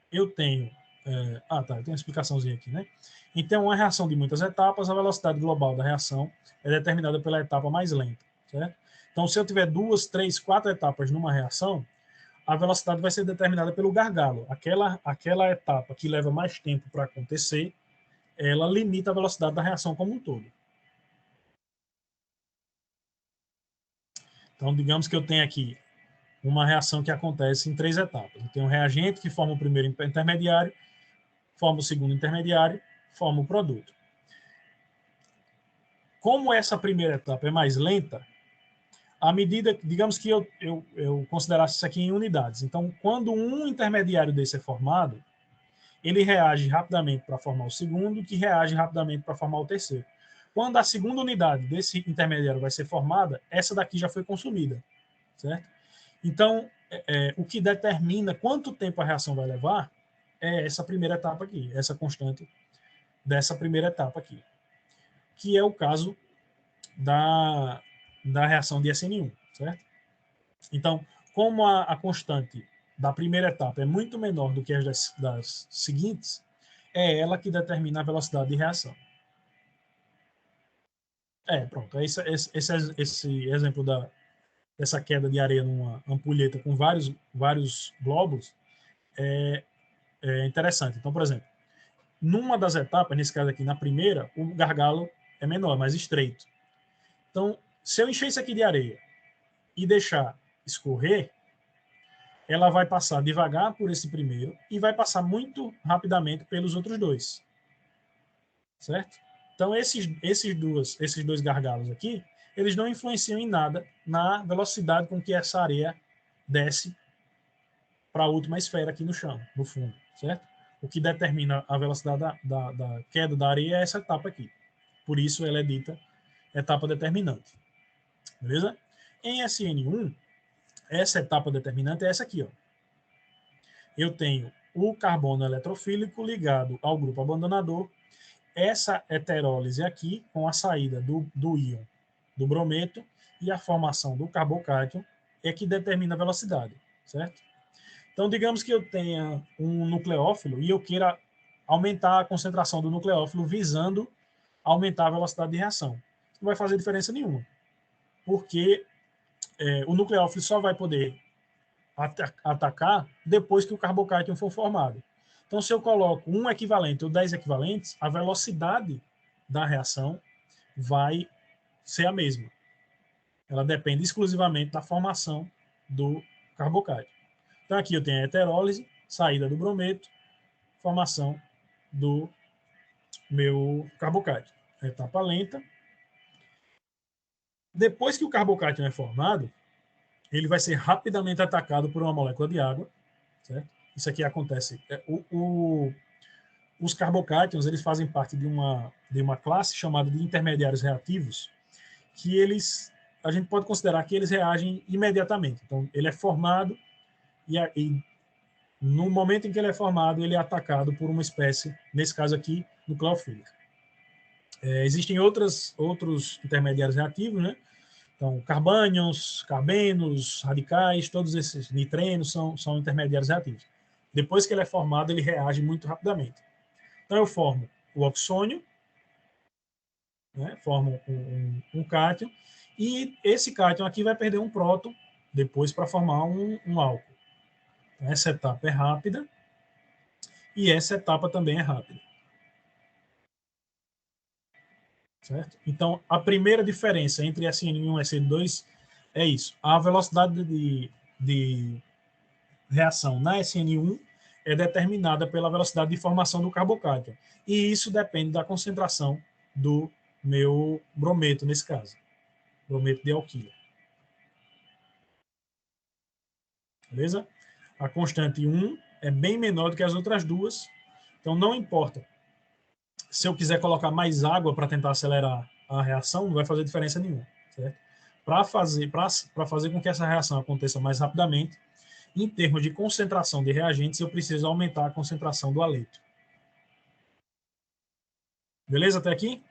Eu tenho... eu tenho uma explicaçãozinha aqui, né? Então, uma reação de muitas etapas, a velocidade global da reação é determinada pela etapa mais lenta, certo? Então, se eu tiver 2, 3, 4 etapas numa reação, a velocidade vai ser determinada pelo gargalo. Aquela etapa que leva mais tempo para acontecer, ela limita a velocidade da reação como um todo. Então, digamos que eu tenho aqui uma reação que acontece em 3 etapas. Eu tenho um reagente que forma o primeiro intermediário, forma o segundo intermediário, forma o produto. Como essa primeira etapa é mais lenta, à medida, digamos que eu considerasse isso aqui em unidades. Então, quando um intermediário desse é formado, ele reage rapidamente para formar o segundo, que reage rapidamente para formar o terceiro. Quando a segunda unidade desse intermediário vai ser formada, essa daqui já foi consumida, certo? Então, o que determina quanto tempo a reação vai levar é essa primeira etapa aqui, essa constante dessa primeira etapa aqui, que é o caso da reação de SN1. certo? Então, como a constante da primeira etapa é muito menor do que as das seguintes, é ela que determina a velocidade de reação. Pronto. Esse exemplo dessa queda de areia numa ampulheta com vários globos é interessante. Então, por exemplo, numa das etapas, nesse caso aqui, na primeira, o gargalo é menor, mais estreito. Então, se eu encher isso aqui de areia e deixar escorrer, ela vai passar devagar por esse primeiro e vai passar muito rapidamente pelos outros dois. Certo? Então, esses dois gargalos aqui, eles não influenciam em nada na velocidade com que essa areia desce para a última esfera aqui no chão, no fundo, certo? O que determina a velocidade da queda da areia é essa etapa aqui. Por isso, ela é dita etapa determinante. Beleza? Em SN1, essa etapa determinante é essa aqui, ó. Eu tenho o carbono eletrofílico ligado ao grupo abandonador. Essa heterólise aqui, com a saída do íon do brometo e a formação do carbocátion, é que determina a velocidade, certo? Então, digamos que eu tenha um nucleófilo e eu queira aumentar a concentração do nucleófilo visando aumentar a velocidade de reação. Não vai fazer diferença nenhuma, porque o nucleófilo só vai poder atacar depois que o carbocátion for formado. Então, se eu coloco um equivalente ou 10 equivalentes, a velocidade da reação vai ser a mesma. Ela depende exclusivamente da formação do carbocátion. Então, aqui eu tenho a heterólise, saída do brometo, formação do meu carbocátion. Etapa lenta. Depois que o carbocátion é formado, ele vai ser rapidamente atacado por uma molécula de água, certo? Isso aqui acontece. Os carbocátions, eles fazem parte de uma classe chamada de intermediários reativos, que a gente pode considerar que eles reagem imediatamente. Então, ele é formado e no momento em que ele é formado, ele é atacado por uma espécie, nesse caso aqui, nucleofílica. Existem outros intermediários reativos, né? Então, carbânions, carbenos, radicais, todos esses nitrenos são intermediários reativos. Depois que ele é formado, ele reage muito rapidamente. Então, eu formo o oxônio, né? Formo um cátion, e esse cátion aqui vai perder um próton depois para formar um álcool. Então, essa etapa é rápida e essa etapa também é rápida. Certo? Então, a primeira diferença entre SN1 e SN2 é isso. A velocidade de reação na SN1 é determinada pela velocidade de formação do carbocátion. E isso depende da concentração do meu brometo, nesse caso. Brometo de alquila. Beleza? A constante 1 é bem menor do que as outras duas. Então, não importa. Se eu quiser colocar mais água para tentar acelerar a reação, não vai fazer diferença nenhuma. Para fazer com que essa reação aconteça mais rapidamente, em termos de concentração de reagentes, eu preciso aumentar a concentração do aleto. Beleza até aqui?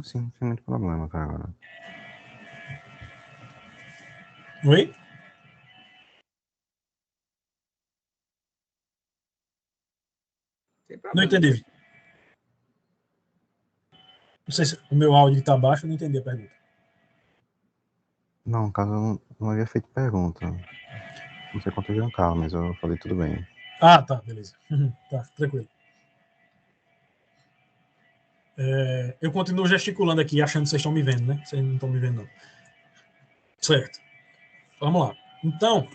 Sim, não tem muito problema, cara, agora. Oi? Não entendi. Não sei se o meu áudio está baixo, eu não entendi a pergunta. Não, no caso, eu não havia feito pergunta. Não sei quanto Jean Carlos, mas eu falei tudo bem. Ah, tá, beleza. Tá, tranquilo. Eu continuo gesticulando aqui, achando que vocês estão me vendo, né? Vocês não estão me vendo, não. Certo. Vamos lá. Então,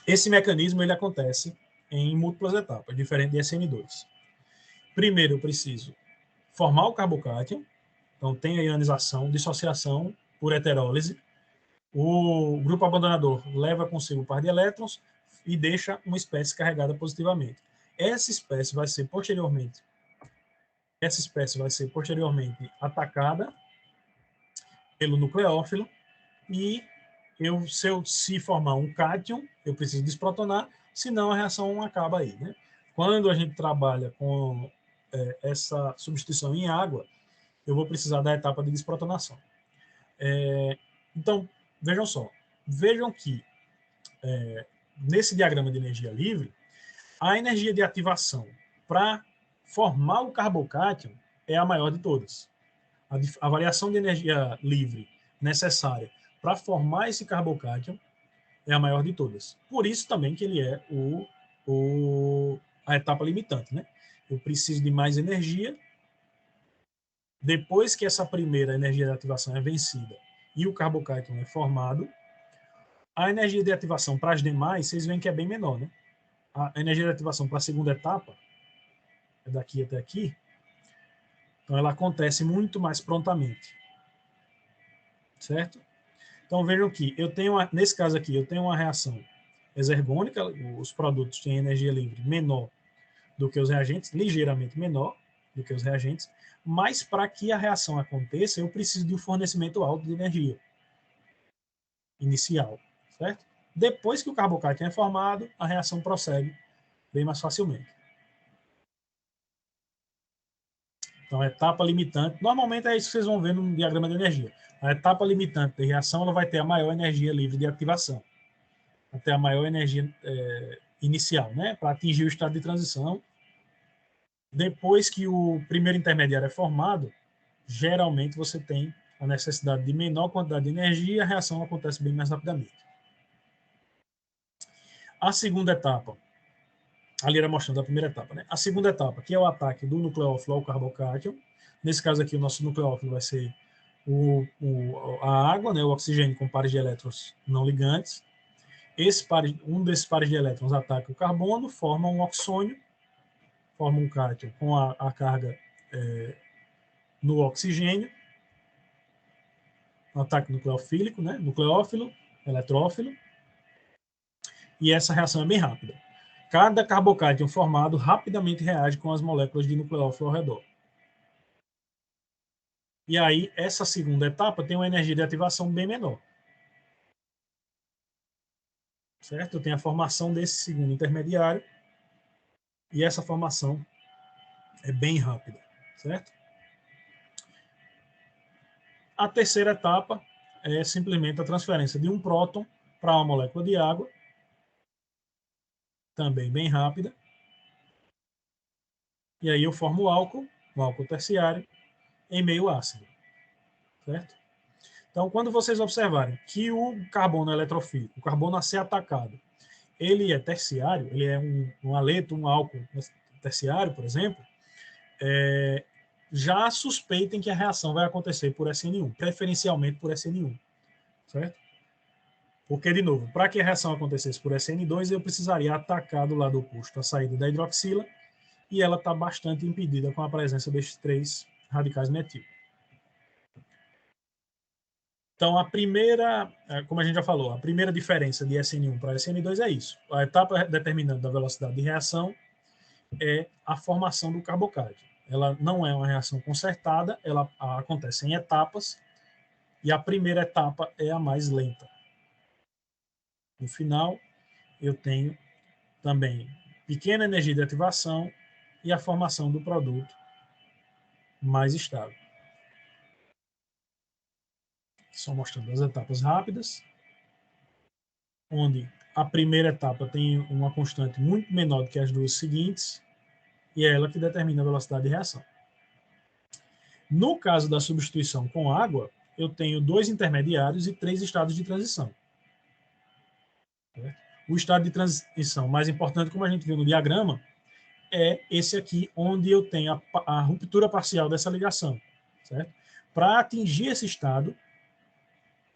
esse mecanismo ele acontece em múltiplas etapas, diferente de SN2. Primeiro, eu preciso formar o carbocátion. Então, tem a ionização, dissociação por heterólise. O grupo abandonador leva consigo um par de elétrons e deixa uma espécie carregada positivamente. Essa espécie vai ser posteriormente atacada pelo nucleófilo e se formar um cátion, eu preciso desprotonar, senão a reação acaba aí, né? Quando a gente trabalha com essa substituição em água, eu vou precisar da etapa de desprotonação. Então, vejam só. Vejam que nesse diagrama de energia livre, a energia de ativação para formar o carbocátion é a maior de todas. A variação de energia livre necessária para formar esse carbocátion é a maior de todas. Por isso também que ele é a etapa limitante, né? Eu preciso de mais energia. Depois que essa primeira energia de ativação é vencida e o carbocátion é formado, a energia de ativação para as demais, vocês veem que é bem menor, né? A energia de ativação para a segunda etapa, é daqui até aqui, então ela acontece muito mais prontamente. Certo? Então vejam que nesse caso aqui, eu tenho uma reação exergônica, os produtos têm energia livre menor do que os reagentes, ligeiramente menor do que os reagentes, mas para que a reação aconteça, eu preciso de um fornecimento alto de energia inicial, certo? Depois que o carbocátion é formado, a reação prossegue bem mais facilmente. Então, a etapa limitante, normalmente é isso que vocês vão ver no diagrama de energia. A etapa limitante de reação ela vai ter a maior energia livre de ativação, até a maior energia inicial, né, para atingir o estado de transição. Depois que o primeiro intermediário é formado, geralmente você tem a necessidade de menor quantidade de energia e a reação acontece bem mais rapidamente. A segunda etapa, ali era mostrando a primeira etapa, né? A segunda etapa, que é o ataque do nucleófilo ao carbocátion. Nesse caso aqui, o nosso nucleófilo vai ser a água, né? O oxigênio com pares de elétrons não ligantes. Um desses pares de elétrons ataca o carbono, forma um oxônio, forma um cátion com a carga no oxigênio, um ataque nucleofílico, né? Nucleófilo, eletrófilo, e essa reação é bem rápida. Cada carbocátion formado rapidamente reage com as moléculas de nucleófilo ao redor. E aí, essa segunda etapa tem uma energia de ativação bem menor. Certo? Eu tenho a formação desse segundo intermediário, e essa formação é bem rápida, certo? A terceira etapa é simplesmente a transferência de um próton para uma molécula de água, também bem rápida. E aí eu formo o álcool terciário, em meio ácido, certo? Então, quando vocês observarem que o carbono eletrofílico, o carbono a ser atacado, ele é terciário, ele é um haleto, um álcool terciário, por exemplo, já suspeitem que a reação vai acontecer por SN1, preferencialmente por SN1, certo? Porque, de novo, para que a reação acontecesse por SN2, eu precisaria atacar do lado oposto a saída da hidroxila, e ela está bastante impedida com a presença destes 3 radicais metil. Então, a primeira, como a gente já falou, a primeira diferença de SN1 para SN2 é isso. A etapa determinante da velocidade de reação é a formação do carbocátion. Ela não é uma reação concertada, ela acontece em etapas, e a primeira etapa é a mais lenta. No final, eu tenho também pequena energia de ativação e a formação do produto mais estável. Só mostrando as etapas rápidas, onde a primeira etapa tem uma constante muito menor do que as duas seguintes, e é ela que determina a velocidade de reação. No caso da substituição com água, eu tenho 2 intermediários e 3 estados de transição. O estado de transição mais importante, como a gente viu no diagrama, é esse aqui, onde eu tenho a ruptura parcial dessa ligação. Para atingir esse estado,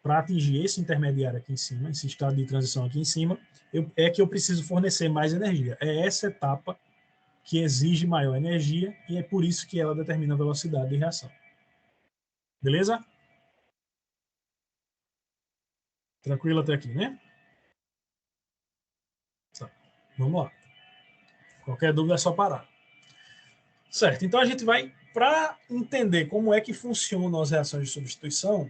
para atingir esse intermediário aqui em cima, esse estado de transição aqui em cima, é que eu preciso fornecer mais energia. É essa etapa que exige maior energia, e é por isso que ela determina a velocidade de reação. Beleza? Tranquilo até aqui, né? Vamos lá. Qualquer dúvida é só parar. Certo, então a gente vai, para entender como é que funcionam as reações de substituição,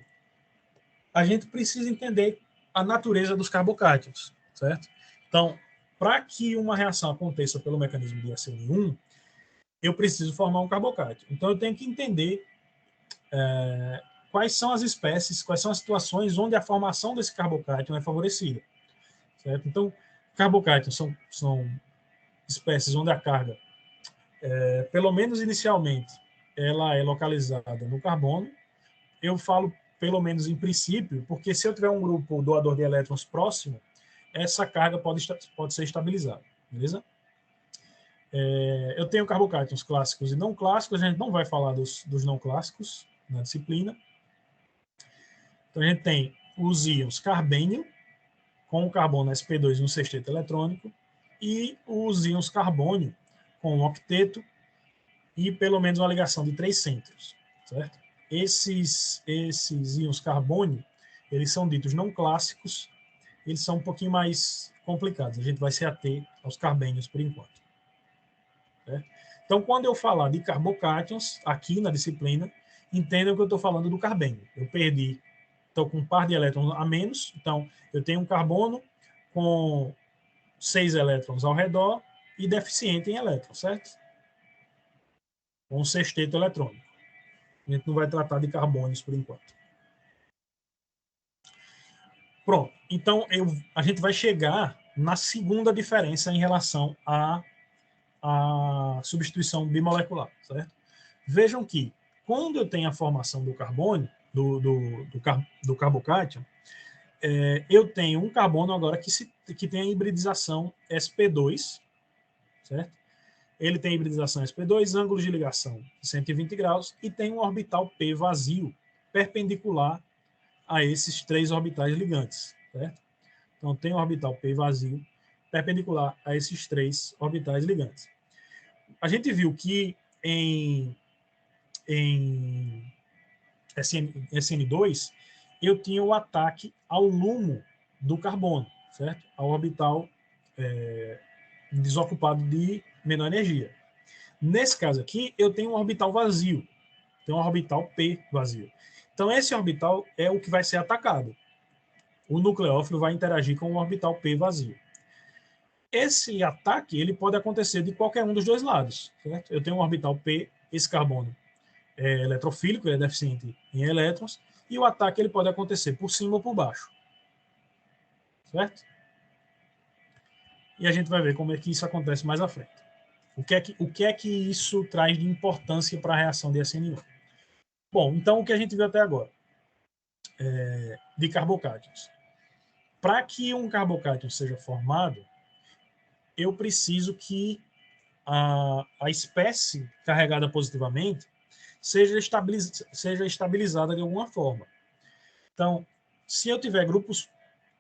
a gente precisa entender a natureza dos carbocátions, certo? Então, para que uma reação aconteça pelo mecanismo de SN1, eu preciso formar um carbocátion. Então, eu tenho que entender quais são as espécies, quais são as situações onde a formação desse carbocátion é favorecida. Certo? Então, carbocátions são espécies onde a carga, pelo menos inicialmente, ela é localizada no carbono. Eu falo pelo menos em princípio, porque se eu tiver um grupo doador de elétrons próximo, essa carga pode ser estabilizada, beleza? Eu tenho carbocátions clássicos e não clássicos, a gente não vai falar dos não clássicos na disciplina. Então, a gente tem os íons carbênio, com o carbono sp2 e um sexteto eletrônico, e os íons carbônio, com um octeto e pelo menos uma ligação de 3 centros, certo? Esses íons carbônio, eles são ditos não clássicos, eles são um pouquinho mais complicados. A gente vai se ater aos carbênios por enquanto. Certo? Então, quando eu falar de carbocátions, aqui na disciplina, entendam que eu estou falando do carbênio. Eu estou com um par de elétrons a menos, então eu tenho um carbono com 6 elétrons ao redor e deficiente em elétrons, certo? Com um sexteto eletrônico. A gente não vai tratar de carbônios por enquanto. Pronto. Então, a gente vai chegar na segunda diferença em relação à substituição bimolecular, certo? Vejam que, quando eu tenho a formação do carbônio, do carbocátion, eu tenho um carbono agora que tem a hibridização sp2, certo? Ele tem hibridização sp2, ângulos de ligação de 120 graus e tem um orbital P vazio, perpendicular a esses 3 orbitais ligantes, certo? Então, tem um orbital P vazio, perpendicular a esses 3 orbitais ligantes. A gente viu que em SN2, eu tinha o ataque ao LUMO do carbono, certo? Ao orbital desocupado de menor energia. Nesse caso aqui, eu tenho um orbital vazio, tem um orbital P vazio. Então, esse orbital é o que vai ser atacado. O nucleófilo vai interagir com o orbital P vazio. Esse ataque ele pode acontecer de qualquer um dos dois lados, certo? Eu tenho um orbital P, esse carbono é eletrofílico, ele é deficiente em elétrons, e o ataque ele pode acontecer por cima ou por baixo, certo? E a gente vai ver como é que isso acontece mais à frente. O que é que isso traz de importância para a reação de SN1? Bom, então o que a gente viu até agora de carbocátions. Para que um carbocátion seja formado, eu preciso que a espécie carregada positivamente seja estabilizada de alguma forma. Então, se eu tiver grupos,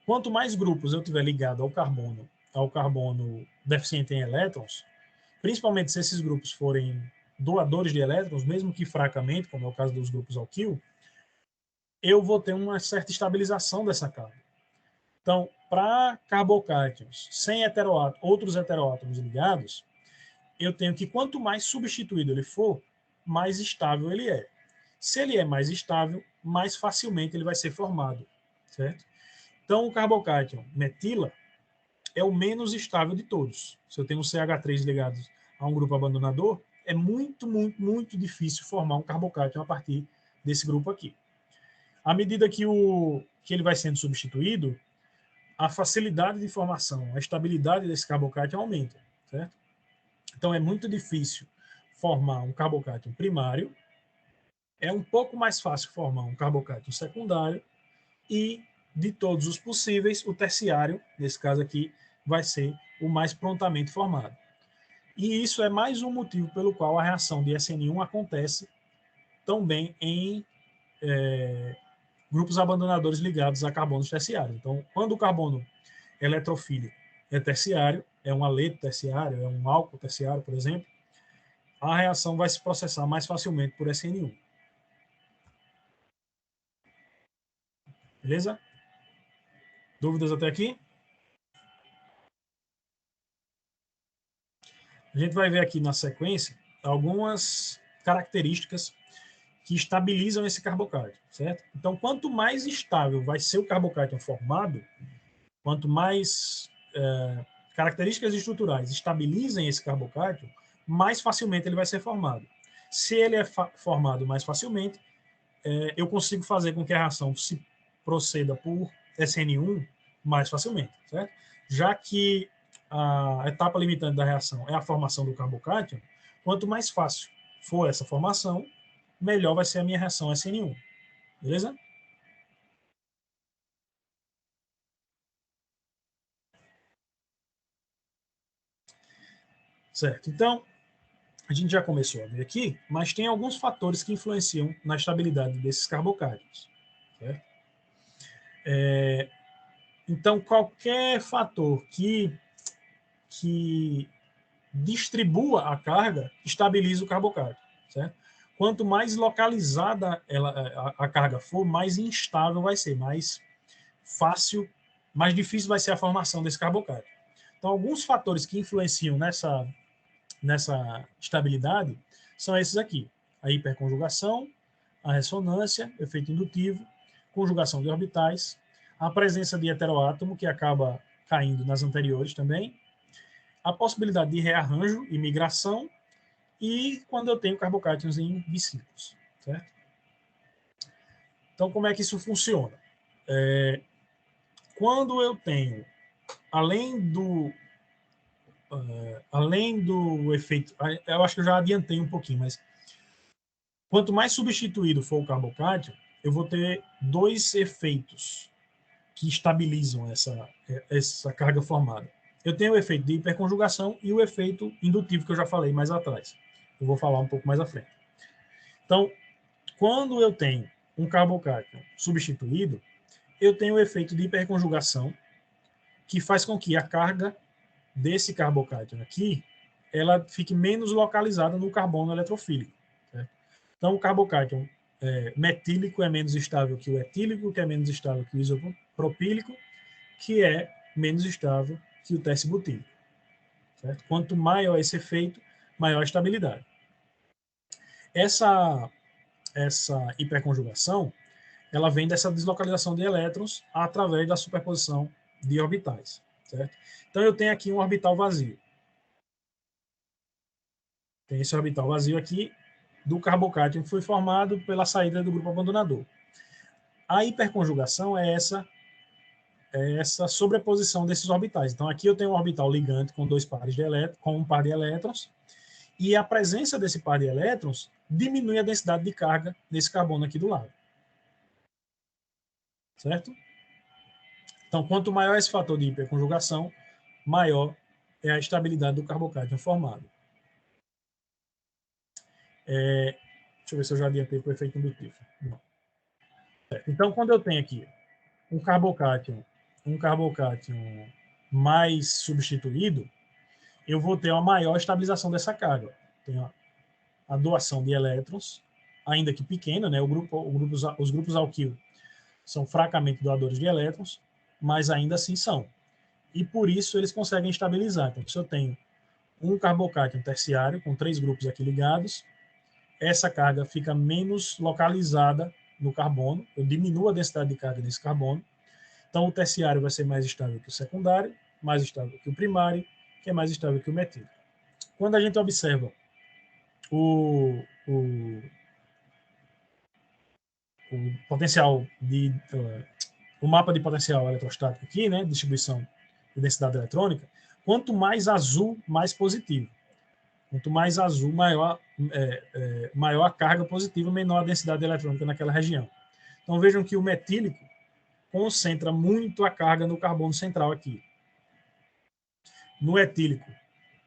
quanto mais grupos eu tiver ligado ao carbono deficiente em elétrons, principalmente se esses grupos forem doadores de elétrons, mesmo que fracamente, como é o caso dos grupos alquil, eu vou ter uma certa estabilização dessa carga. Então, para carbocátions sem outros heteroátomos ligados, eu tenho que, quanto mais substituído ele for, mais estável ele é. Se ele é mais estável, mais facilmente ele vai ser formado, certo? Então, o carbocátion metila é o menos estável de todos. Se eu tenho um CH3 ligado a um grupo abandonador, é muito, muito, muito difícil formar um carbocátion a partir desse grupo aqui. À medida que ele vai sendo substituído, a facilidade de formação, a estabilidade desse carbocátion aumenta, certo? Então, é muito difícil formar um carbocátion primário, é um pouco mais fácil formar um carbocátion secundário e, de todos os possíveis, o terciário, nesse caso aqui, vai ser o mais prontamente formado. E isso é mais um motivo pelo qual a reação de SN1 acontece tão bem em grupos abandonadores ligados a carbonos terciários. Então, quando o carbono eletrofílico é terciário, é um aleto terciário, é um álcool terciário, por exemplo, a reação vai se processar mais facilmente por SN1. Beleza? Dúvidas até aqui? A gente vai ver aqui na sequência algumas características que estabilizam esse carbocátion, certo? Então, quanto mais estável vai ser o carbocátion formado, quanto mais características estruturais estabilizem esse carbocátion, mais facilmente ele vai ser formado. Se ele é formado mais facilmente, eu consigo fazer com que a reação se proceda por SN1 mais facilmente, certo? Já que a etapa limitante da reação é a formação do carbocátion, quanto mais fácil for essa formação, melhor vai ser a minha reação SN1. Beleza? Certo. Então, a gente já começou a ver aqui, mas tem alguns fatores que influenciam na estabilidade desses carbocátions. Certo? Então, qualquer fator que distribua a carga estabiliza o carbocátion. Certo? Quanto mais localizada a carga for, mais instável vai ser, mais fácil, mais difícil vai ser a formação desse carbocátion. Então, alguns fatores que influenciam nessa estabilidade são esses aqui: a hiperconjugação, a ressonância, efeito indutivo, conjugação de orbitais, a presença de heteroátomo, que acaba caindo nas anteriores também, a possibilidade de rearranjo e migração, e quando eu tenho carbocátions em biciclos. Certo? Então, como é que isso funciona? Quando eu tenho, além do efeito, eu acho que eu já adiantei um pouquinho, mas quanto mais substituído for o carbocátion, eu vou ter dois efeitos que estabilizam essa carga formada. Eu tenho o efeito de hiperconjugação e o efeito indutivo, que eu já falei mais atrás. Eu vou falar um pouco mais à frente. Então, quando eu tenho um carbocátion substituído, eu tenho o efeito de hiperconjugação, que faz com que a carga desse carbocátion aqui, ela fique menos localizada no carbono eletrofílico. Certo? Então, o carbocátion metílico é menos estável que o etílico, que é menos estável que o isopropílico, que é menos estável que o tércio-butílico. Certo? Quanto maior esse efeito, maior a estabilidade. Essa hiperconjugação, ela vem dessa deslocalização de elétrons através da superposição de orbitais. Certo? Então, eu tenho aqui um orbital vazio. Tem esse orbital vazio aqui do carbocátion que foi formado pela saída do grupo abandonador. A hiperconjugação é essa sobreposição desses orbitais. Então, aqui eu tenho um orbital ligante com dois pares de elétrons, com um par de elétrons, e a presença desse par de elétrons diminui a densidade de carga nesse carbono aqui do lado. Certo? Então, quanto maior esse fator de hiperconjugação, maior é a estabilidade do carbocátion formado. Deixa eu ver se eu já adiantei para o efeito indutivo. Não. Então, quando eu tenho aqui um carbocátion mais substituído, eu vou ter uma maior estabilização dessa carga. Tem a doação de elétrons, ainda que pequena, né? Os grupos alquil são fracamente doadores de elétrons, mas ainda assim são. E por isso eles conseguem estabilizar. Então, se eu tenho um carbocátion terciário com 3 grupos aqui ligados, essa carga fica menos localizada no carbono, eu diminuo a densidade de carga desse carbono. Então, o terciário vai ser mais estável que o secundário, mais estável que o primário, que é mais estável que o metílico. Quando a gente observa o potencial o mapa de potencial eletrostático aqui, né, distribuição de densidade eletrônica, quanto mais azul, mais positivo. Quanto mais azul, maior a carga positiva, menor a densidade eletrônica naquela região. Então, vejam que o metílico concentra muito a carga no carbono central aqui. No etílico,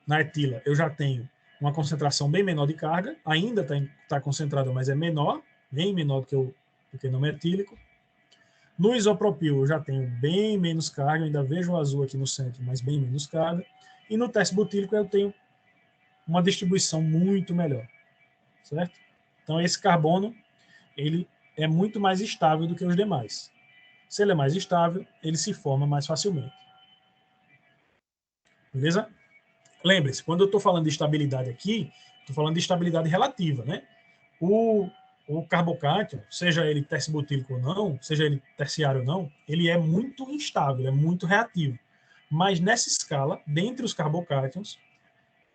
na etila, eu já tenho uma concentração bem menor de carga, ainda está concentrada, mas é menor, bem menor do que no metílico. No isopropil, eu já tenho bem menos carga, ainda vejo o azul aqui no centro, mas bem menos carga. E no teste butílico, eu tenho uma distribuição muito melhor, certo? Então, esse carbono, ele é muito mais estável do que os demais. Se ele é mais estável, ele se forma mais facilmente. Beleza? Lembre-se, quando eu estou falando de estabilidade aqui, estou falando de estabilidade relativa, né? O carbocátion, seja ele tercibutílico ou não, seja ele terciário ou não, ele é muito instável, é muito reativo. Mas nessa escala, dentre os carbocátions,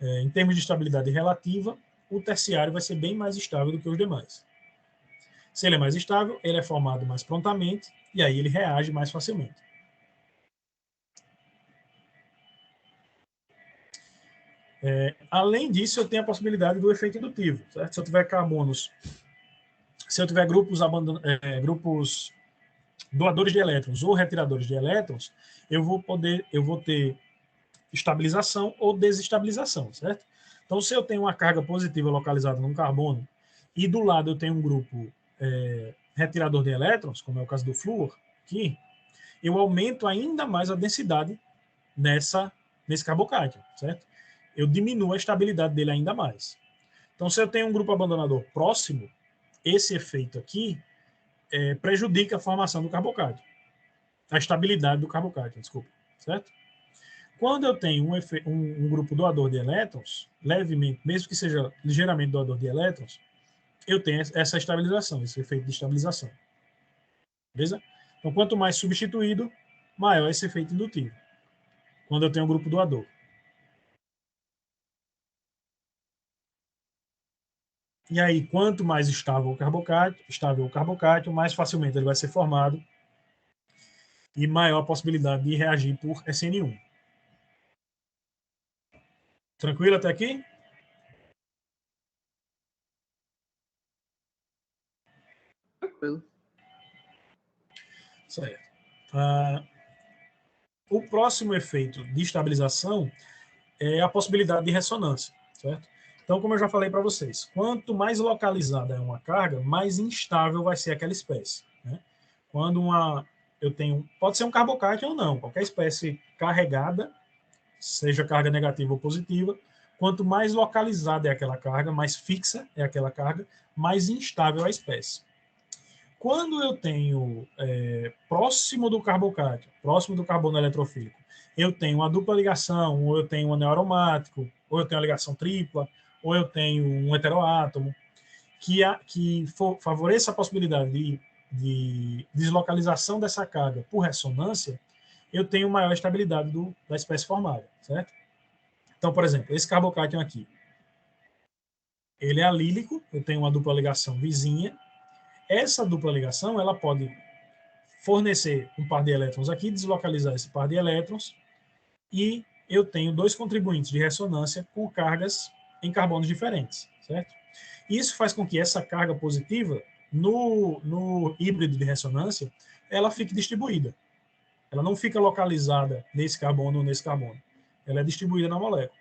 em termos de estabilidade relativa, o terciário vai ser bem mais estável do que os demais. Se ele é mais estável, ele é formado mais prontamente, e aí ele reage mais facilmente. Além disso, eu tenho a possibilidade do efeito indutivo, certo? Se eu tiver carbonos, se eu tiver grupos doadores de elétrons ou retiradores de elétrons, eu vou ter estabilização ou desestabilização, certo? Então, se eu tenho uma carga positiva localizada num carbono e do lado eu tenho um grupo retirador de elétrons, como é o caso do flúor, aqui, eu aumento ainda mais a densidade nesse carbocátion, certo? Eu diminuo a estabilidade dele ainda mais. Então, se eu tenho um grupo abandonador próximo, esse efeito aqui prejudica a formação do carbocátion, a estabilidade do carbocátion, desculpa, certo? Quando eu tenho um grupo doador de elétrons, levemente, mesmo que seja ligeiramente doador de elétrons, eu tenho essa estabilização, esse efeito de estabilização. Beleza? Então, quanto mais substituído, maior esse efeito indutivo. Quando eu tenho um grupo doador. E aí, quanto mais estável o carbocátion, mais facilmente ele vai ser formado e maior a possibilidade de reagir por SN1. Tranquilo até aqui? Tranquilo. Certo. O próximo efeito de estabilização é a possibilidade de ressonância, certo? Então, como eu já falei para vocês, quanto mais localizada é uma carga, mais instável vai ser aquela espécie, né? Quando eu tenho, pode ser um carbocátion ou não, qualquer espécie carregada, seja carga negativa ou positiva, quanto mais localizada é aquela carga, mais fixa é aquela carga, mais instável é a espécie. Quando eu tenho próximo do carbocátion, próximo do carbono eletrofílico, eu tenho uma dupla ligação, ou eu tenho um anel aromático, ou eu tenho uma ligação tripla, ou eu tenho um heteroátomo, que favoreça a possibilidade de deslocalização dessa carga por ressonância, eu tenho maior estabilidade da espécie formada, certo? Então, por exemplo, esse carbocátion aqui, ele é alílico, eu tenho uma dupla ligação vizinha. Essa dupla ligação, ela pode fornecer um par de elétrons aqui, deslocalizar esse par de elétrons, e eu tenho dois contribuintes de ressonância com cargas em carbonos diferentes, certo? Isso faz com que essa carga positiva, no híbrido de ressonância, ela fique distribuída. Ela não fica localizada nesse carbono ou nesse carbono. Ela é distribuída na molécula.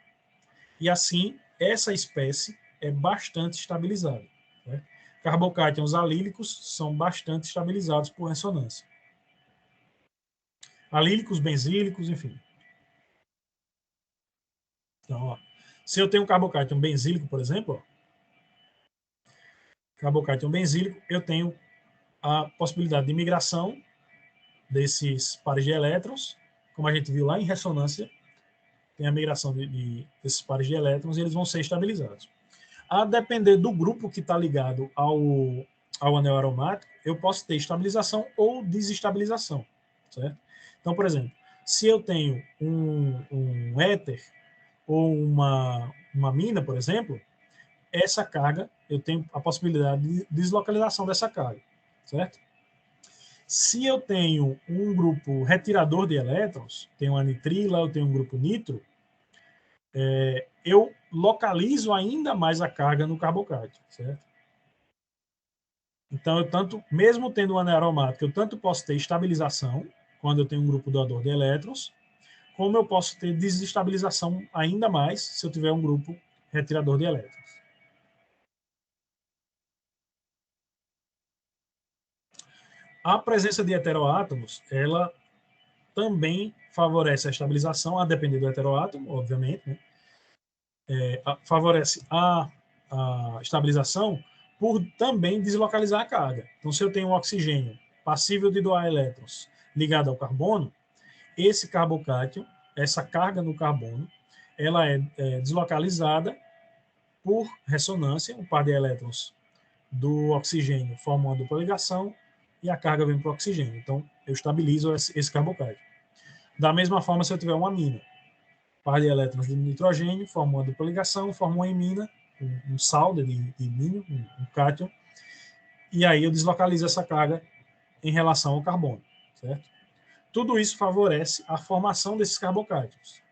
E assim, essa espécie é bastante estabilizada. Né? Carbocátions alílicos são bastante estabilizados por ressonância. Alílicos, benzílicos, enfim. Então, ó, se eu tenho um carbocátion benzílico, por exemplo, carbocátion benzílico, eu tenho a possibilidade de migração desses pares de elétrons, como a gente viu lá em ressonância, tem a migração desses pares de elétrons e eles vão ser estabilizados. A depender do grupo que está ligado ao anel aromático, eu posso ter estabilização ou desestabilização, certo? Então, por exemplo, se eu tenho um éter ou uma mina, por exemplo, essa carga, eu tenho a possibilidade de deslocalização dessa carga, certo? Se eu tenho um grupo retirador de elétrons, tenho uma nitrila, eu tenho um grupo nitro, eu localizo ainda mais a carga no carbocátion, certo? Então, mesmo tendo um anel aromático, eu tanto posso ter estabilização, quando eu tenho um grupo doador de elétrons, como eu posso ter desestabilização ainda mais se eu tiver um grupo retirador de elétrons. A presença de heteroátomos, ela também favorece a estabilização, a depender do heteroátomo, obviamente, né? Favorece a estabilização por também deslocalizar a carga. Então, se eu tenho um oxigênio passível de doar elétrons ligado ao carbono, esse carbocátion, essa carga no carbono, ela é deslocalizada por ressonância, um par de elétrons do oxigênio forma uma dupla ligação e a carga vem para o oxigênio. Então, eu estabilizo esse carbocátion. Da mesma forma, se eu tiver uma amina, par de elétrons do nitrogênio forma uma dupla ligação, forma uma imina, um saldo de imínio, um cátion, e aí eu deslocalizo essa carga em relação ao carbono, certo? Tudo isso favorece a formação desses carbocátions.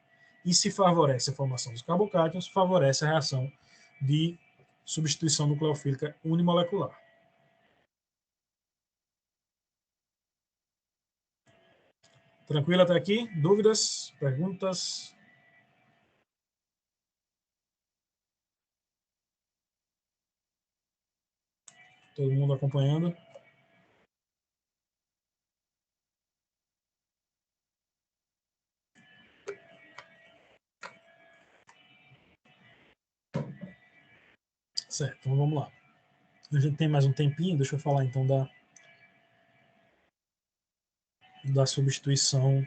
E se favorece a formação dos carbocátions, favorece a reação de substituição nucleofílica unimolecular. Tranquilo até aqui? Dúvidas? Perguntas? Todo mundo acompanhando? Certo, então vamos lá. A gente tem mais um tempinho, deixa eu falar então da substituição,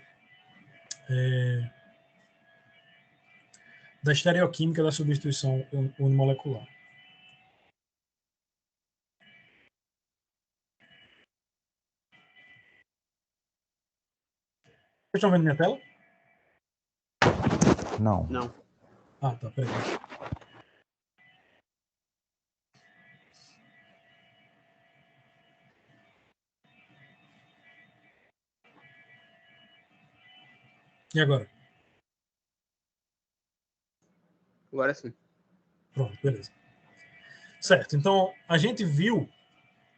da estereoquímica da substituição unimolecular. Vocês estão vendo minha tela? Não. Não. Ah, tá, peraí. E agora? Agora sim. Pronto, beleza. Certo, então a gente viu,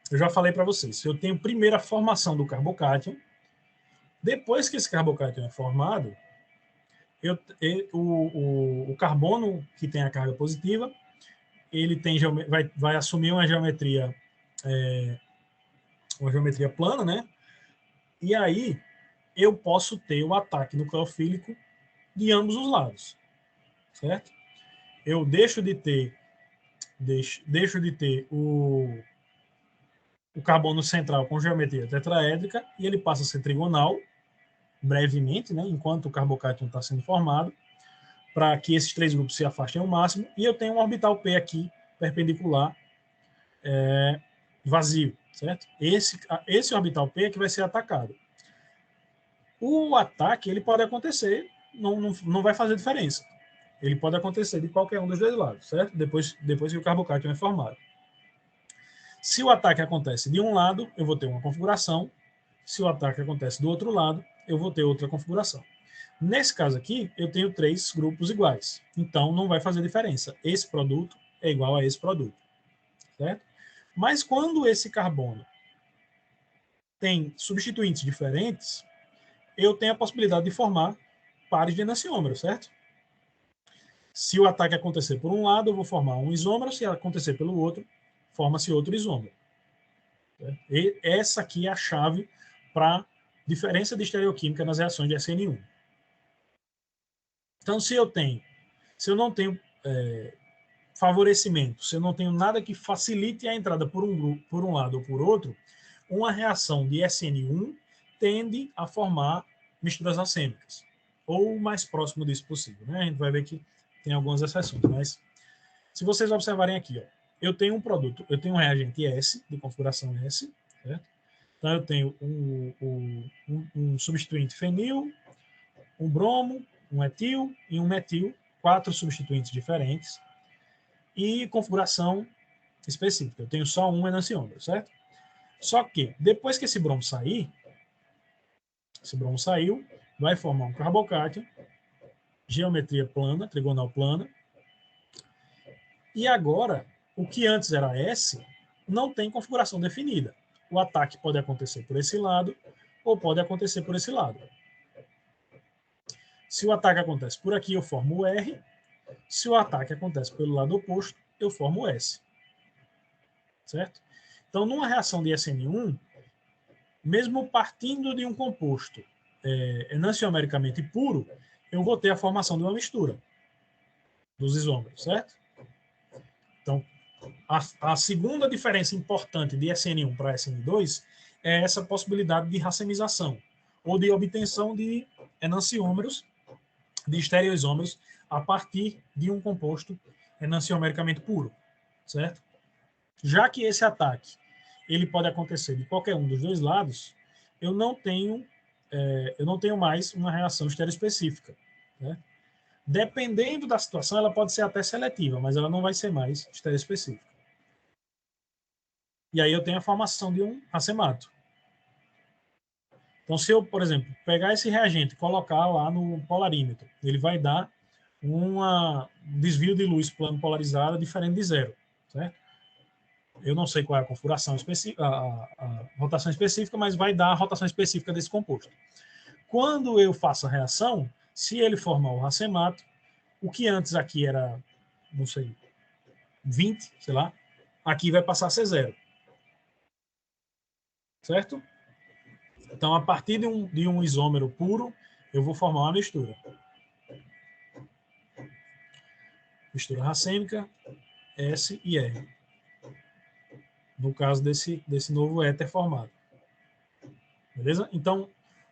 eu já falei para vocês, eu tenho primeiro a formação do carbocátion, depois que esse carbocátion é formado, o carbono que tem a carga positiva, ele tem, vai assumir uma geometria plana, né? E aí eu posso ter o ataque nucleofílico de ambos os lados, certo? Eu deixo de ter o carbono central com geometria tetraédrica e ele passa a ser trigonal, brevemente, né, enquanto o carbocátion está sendo formado, para que esses três grupos se afastem ao máximo, e eu tenho um orbital P aqui, perpendicular, vazio, certo? Esse orbital P é que vai ser atacado. O ataque, ele pode acontecer, não vai fazer diferença. Ele pode acontecer de qualquer um dos dois lados, certo? Depois que o carbocátion é formado. Se o ataque acontece de um lado, eu vou ter uma configuração. Se o ataque acontece do outro lado, eu vou ter outra configuração. Nesse caso aqui, eu tenho três grupos iguais. Então, não vai fazer diferença. Esse produto é igual a esse produto, certo? Mas quando esse carbono tem substituintes diferentes, eu tenho a possibilidade de formar pares de enantiômeros, certo? Se o ataque acontecer por um lado, eu vou formar um isômero. Se acontecer pelo outro, forma-se outro isômero. E essa aqui é a chave para diferença de estereoquímica nas reações de SN1. Então, se eu não tenho favorecimento, se eu não tenho nada que facilite a entrada por um grupo, por um lado ou por outro, uma reação de SN1 tende a formar misturas racêmicas, ou o mais próximo disso possível, né? A gente vai ver que tem algumas exceções, mas se vocês observarem aqui, ó, eu tenho um produto, eu tenho um reagente S, de configuração S, certo? Então eu tenho um substituinte fenil, um bromo, um etil e um metil, 4 substituintes diferentes, e configuração específica. Eu tenho só um enantiômero, certo? Só que, depois que esse bromo saiu, vai formar um carbocátion, geometria plana, trigonal plana, e agora, o que antes era S, não tem configuração definida. O ataque pode acontecer por esse lado, ou pode acontecer por esse lado. Se o ataque acontece por aqui, eu formo o R. Se o ataque acontece pelo lado oposto, eu formo o S. Certo? Então, numa reação de SN1, mesmo partindo de um composto enantiomericamente puro, eu vou ter a formação de uma mistura dos isômeros, certo? Então, a segunda diferença importante de SN1 para SN2 é essa possibilidade de racemização, ou de obtenção de enantiômeros, de estereoisômeros, a partir de um composto enantiomericamente puro, certo? Já que esse ataque ele pode acontecer de qualquer um dos dois lados, eu não tenho mais uma reação estereoespecífica, né? Dependendo da situação, ela pode ser até seletiva, mas ela não vai ser mais estereoespecífica. E aí eu tenho a formação de um racemato. Então, se eu, por exemplo, pegar esse reagente e colocar lá no polarímetro, ele vai dar um desvio de luz plano polarizada diferente de zero, certo? Eu não sei qual é a configuração específica, a rotação específica, mas vai dar a rotação específica desse composto. Quando eu faço a reação, se ele formar o racemato, o que antes aqui era, não sei, 20, sei lá, aqui vai passar a ser zero. Certo? Então, a partir de um isômero puro, eu vou formar uma mistura. Mistura racêmica, S e R. No caso desse novo éter formado. Beleza? Então,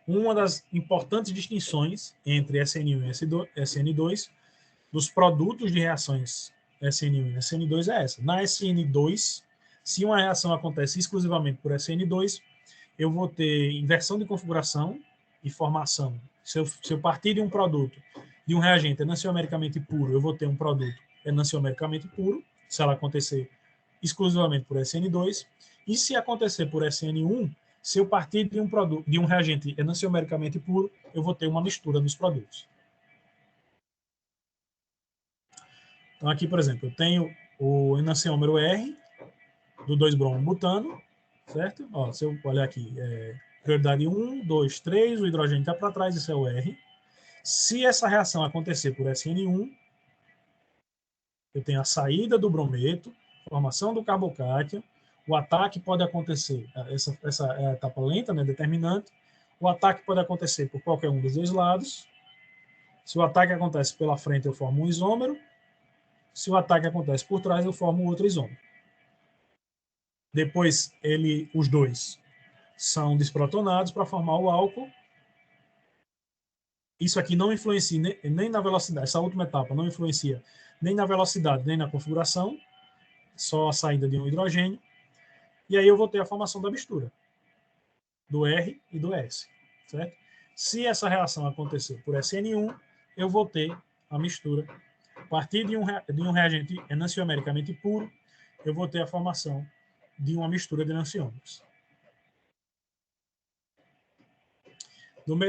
uma das importantes distinções entre SN1 e SN2 dos produtos de reações SN1 e SN2 é essa. Na SN2, se uma reação acontece exclusivamente por SN2, eu vou ter inversão de configuração e formação. Se eu partir de um produto, de um reagente enantiomericamente puro, eu vou ter um produto enantiomericamente puro, se ela acontecer exclusivamente por SN2, e se acontecer por SN1, se eu partir de um produto, de um reagente enantiomericamente puro, eu vou ter uma mistura dos produtos. Então, aqui, por exemplo, eu tenho o enantiômero R, do 2-bromo-butano, certo? Ó, se eu olhar aqui, prioridade 1, 2, 3, o hidrogênio está para trás, isso é o R. Se essa reação acontecer por SN1, eu tenho a saída do brometo, formação do carbocátion, o ataque pode acontecer, essa é a etapa lenta, né, determinante, o ataque pode acontecer por qualquer um dos dois lados. Se o ataque acontece pela frente, eu formo um isômero. Se o ataque acontece por trás, eu formo outro isômero. Depois, os dois são desprotonados para formar o álcool. Isso aqui não influencia nem na velocidade, essa última etapa não influencia nem na velocidade, nem na configuração, só a saída de um hidrogênio. E aí eu vou ter a formação da mistura, do R e do S. Certo? Se essa reação acontecer por SN1, eu vou ter a mistura. A partir de um reagente enantiomericamente puro, eu vou ter a formação de uma mistura de enantiômeros.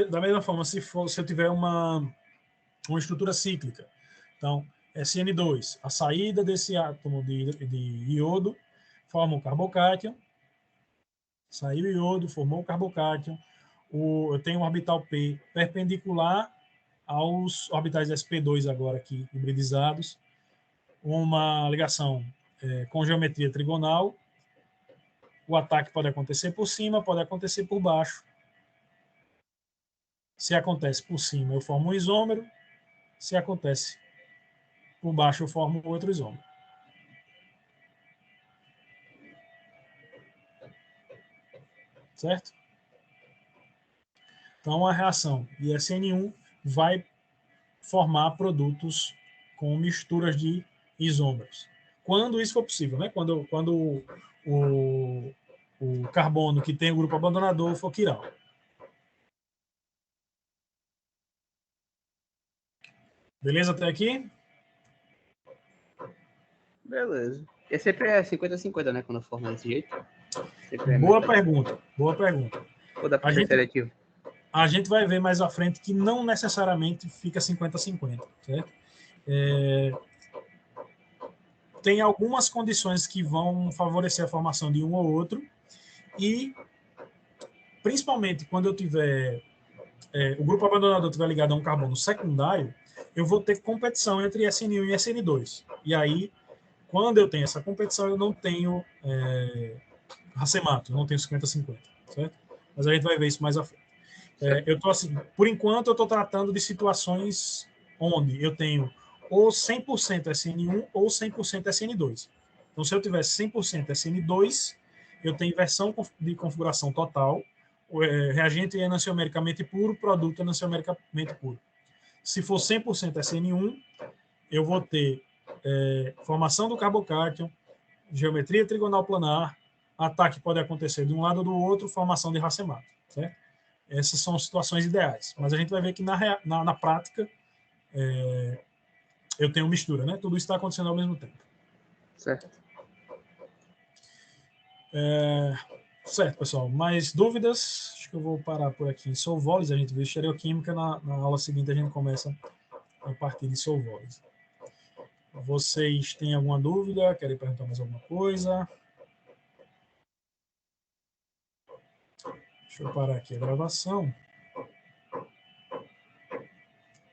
Da mesma forma, se eu tiver uma estrutura cíclica, então, SN2, a saída desse átomo de iodo forma o carbocátion, saiu o iodo, formou o carbocátion, eu tenho um orbital P perpendicular aos orbitais sp2 agora aqui, hibridizados, uma ligação com geometria trigonal, o ataque pode acontecer por cima, pode acontecer por baixo. Se acontece por cima, eu formo um isômero. Se acontece por baixo, eu formo outro isômero. Certo? Então, a reação de SN1 vai formar produtos com misturas de isômeros. Quando isso for possível, né? Quando o carbono que tem o grupo abandonador for quiral. Beleza até aqui? Beleza. E sempre é 50-50, né? Quando forma desse jeito. Boa pergunta. Boa pergunta. Ou dá para ser seletivo? A gente vai ver mais à frente que não necessariamente fica 50-50, certo? Tem algumas condições que vão favorecer a formação de um ou outro e, principalmente, quando eu tiver o grupo abandonador estiver ligado a um carbono secundário, eu vou ter competição entre SN1 e SN2. E aí, quando eu tenho essa competição, eu não tenho racemato, não tenho 50-50, certo? Mas a gente vai ver isso mais à frente. Eu tô assim, por enquanto, eu estou tratando de situações onde eu tenho ou 100% SN1 ou 100% SN2. Então, se eu tivesse 100% SN2, eu tenho inversão de configuração total, reagente enantiomericamente puro, produto enantiomericamente puro. Se for 100% SN1, eu vou ter formação do carbocátion, geometria trigonal planar, ataque pode acontecer de um lado ou do outro, formação de racemato, certo? Essas são situações ideais. Mas a gente vai ver que na prática eu tenho mistura, né? Tudo isso está acontecendo ao mesmo tempo. Certo. Certo, pessoal. Mais dúvidas? Acho que eu vou parar por aqui em solvólise. A gente vê estereoquímica. Na aula seguinte a gente começa a partir de solvólise. Vocês têm alguma dúvida? Querem perguntar mais alguma coisa? Deixa eu parar aqui a gravação.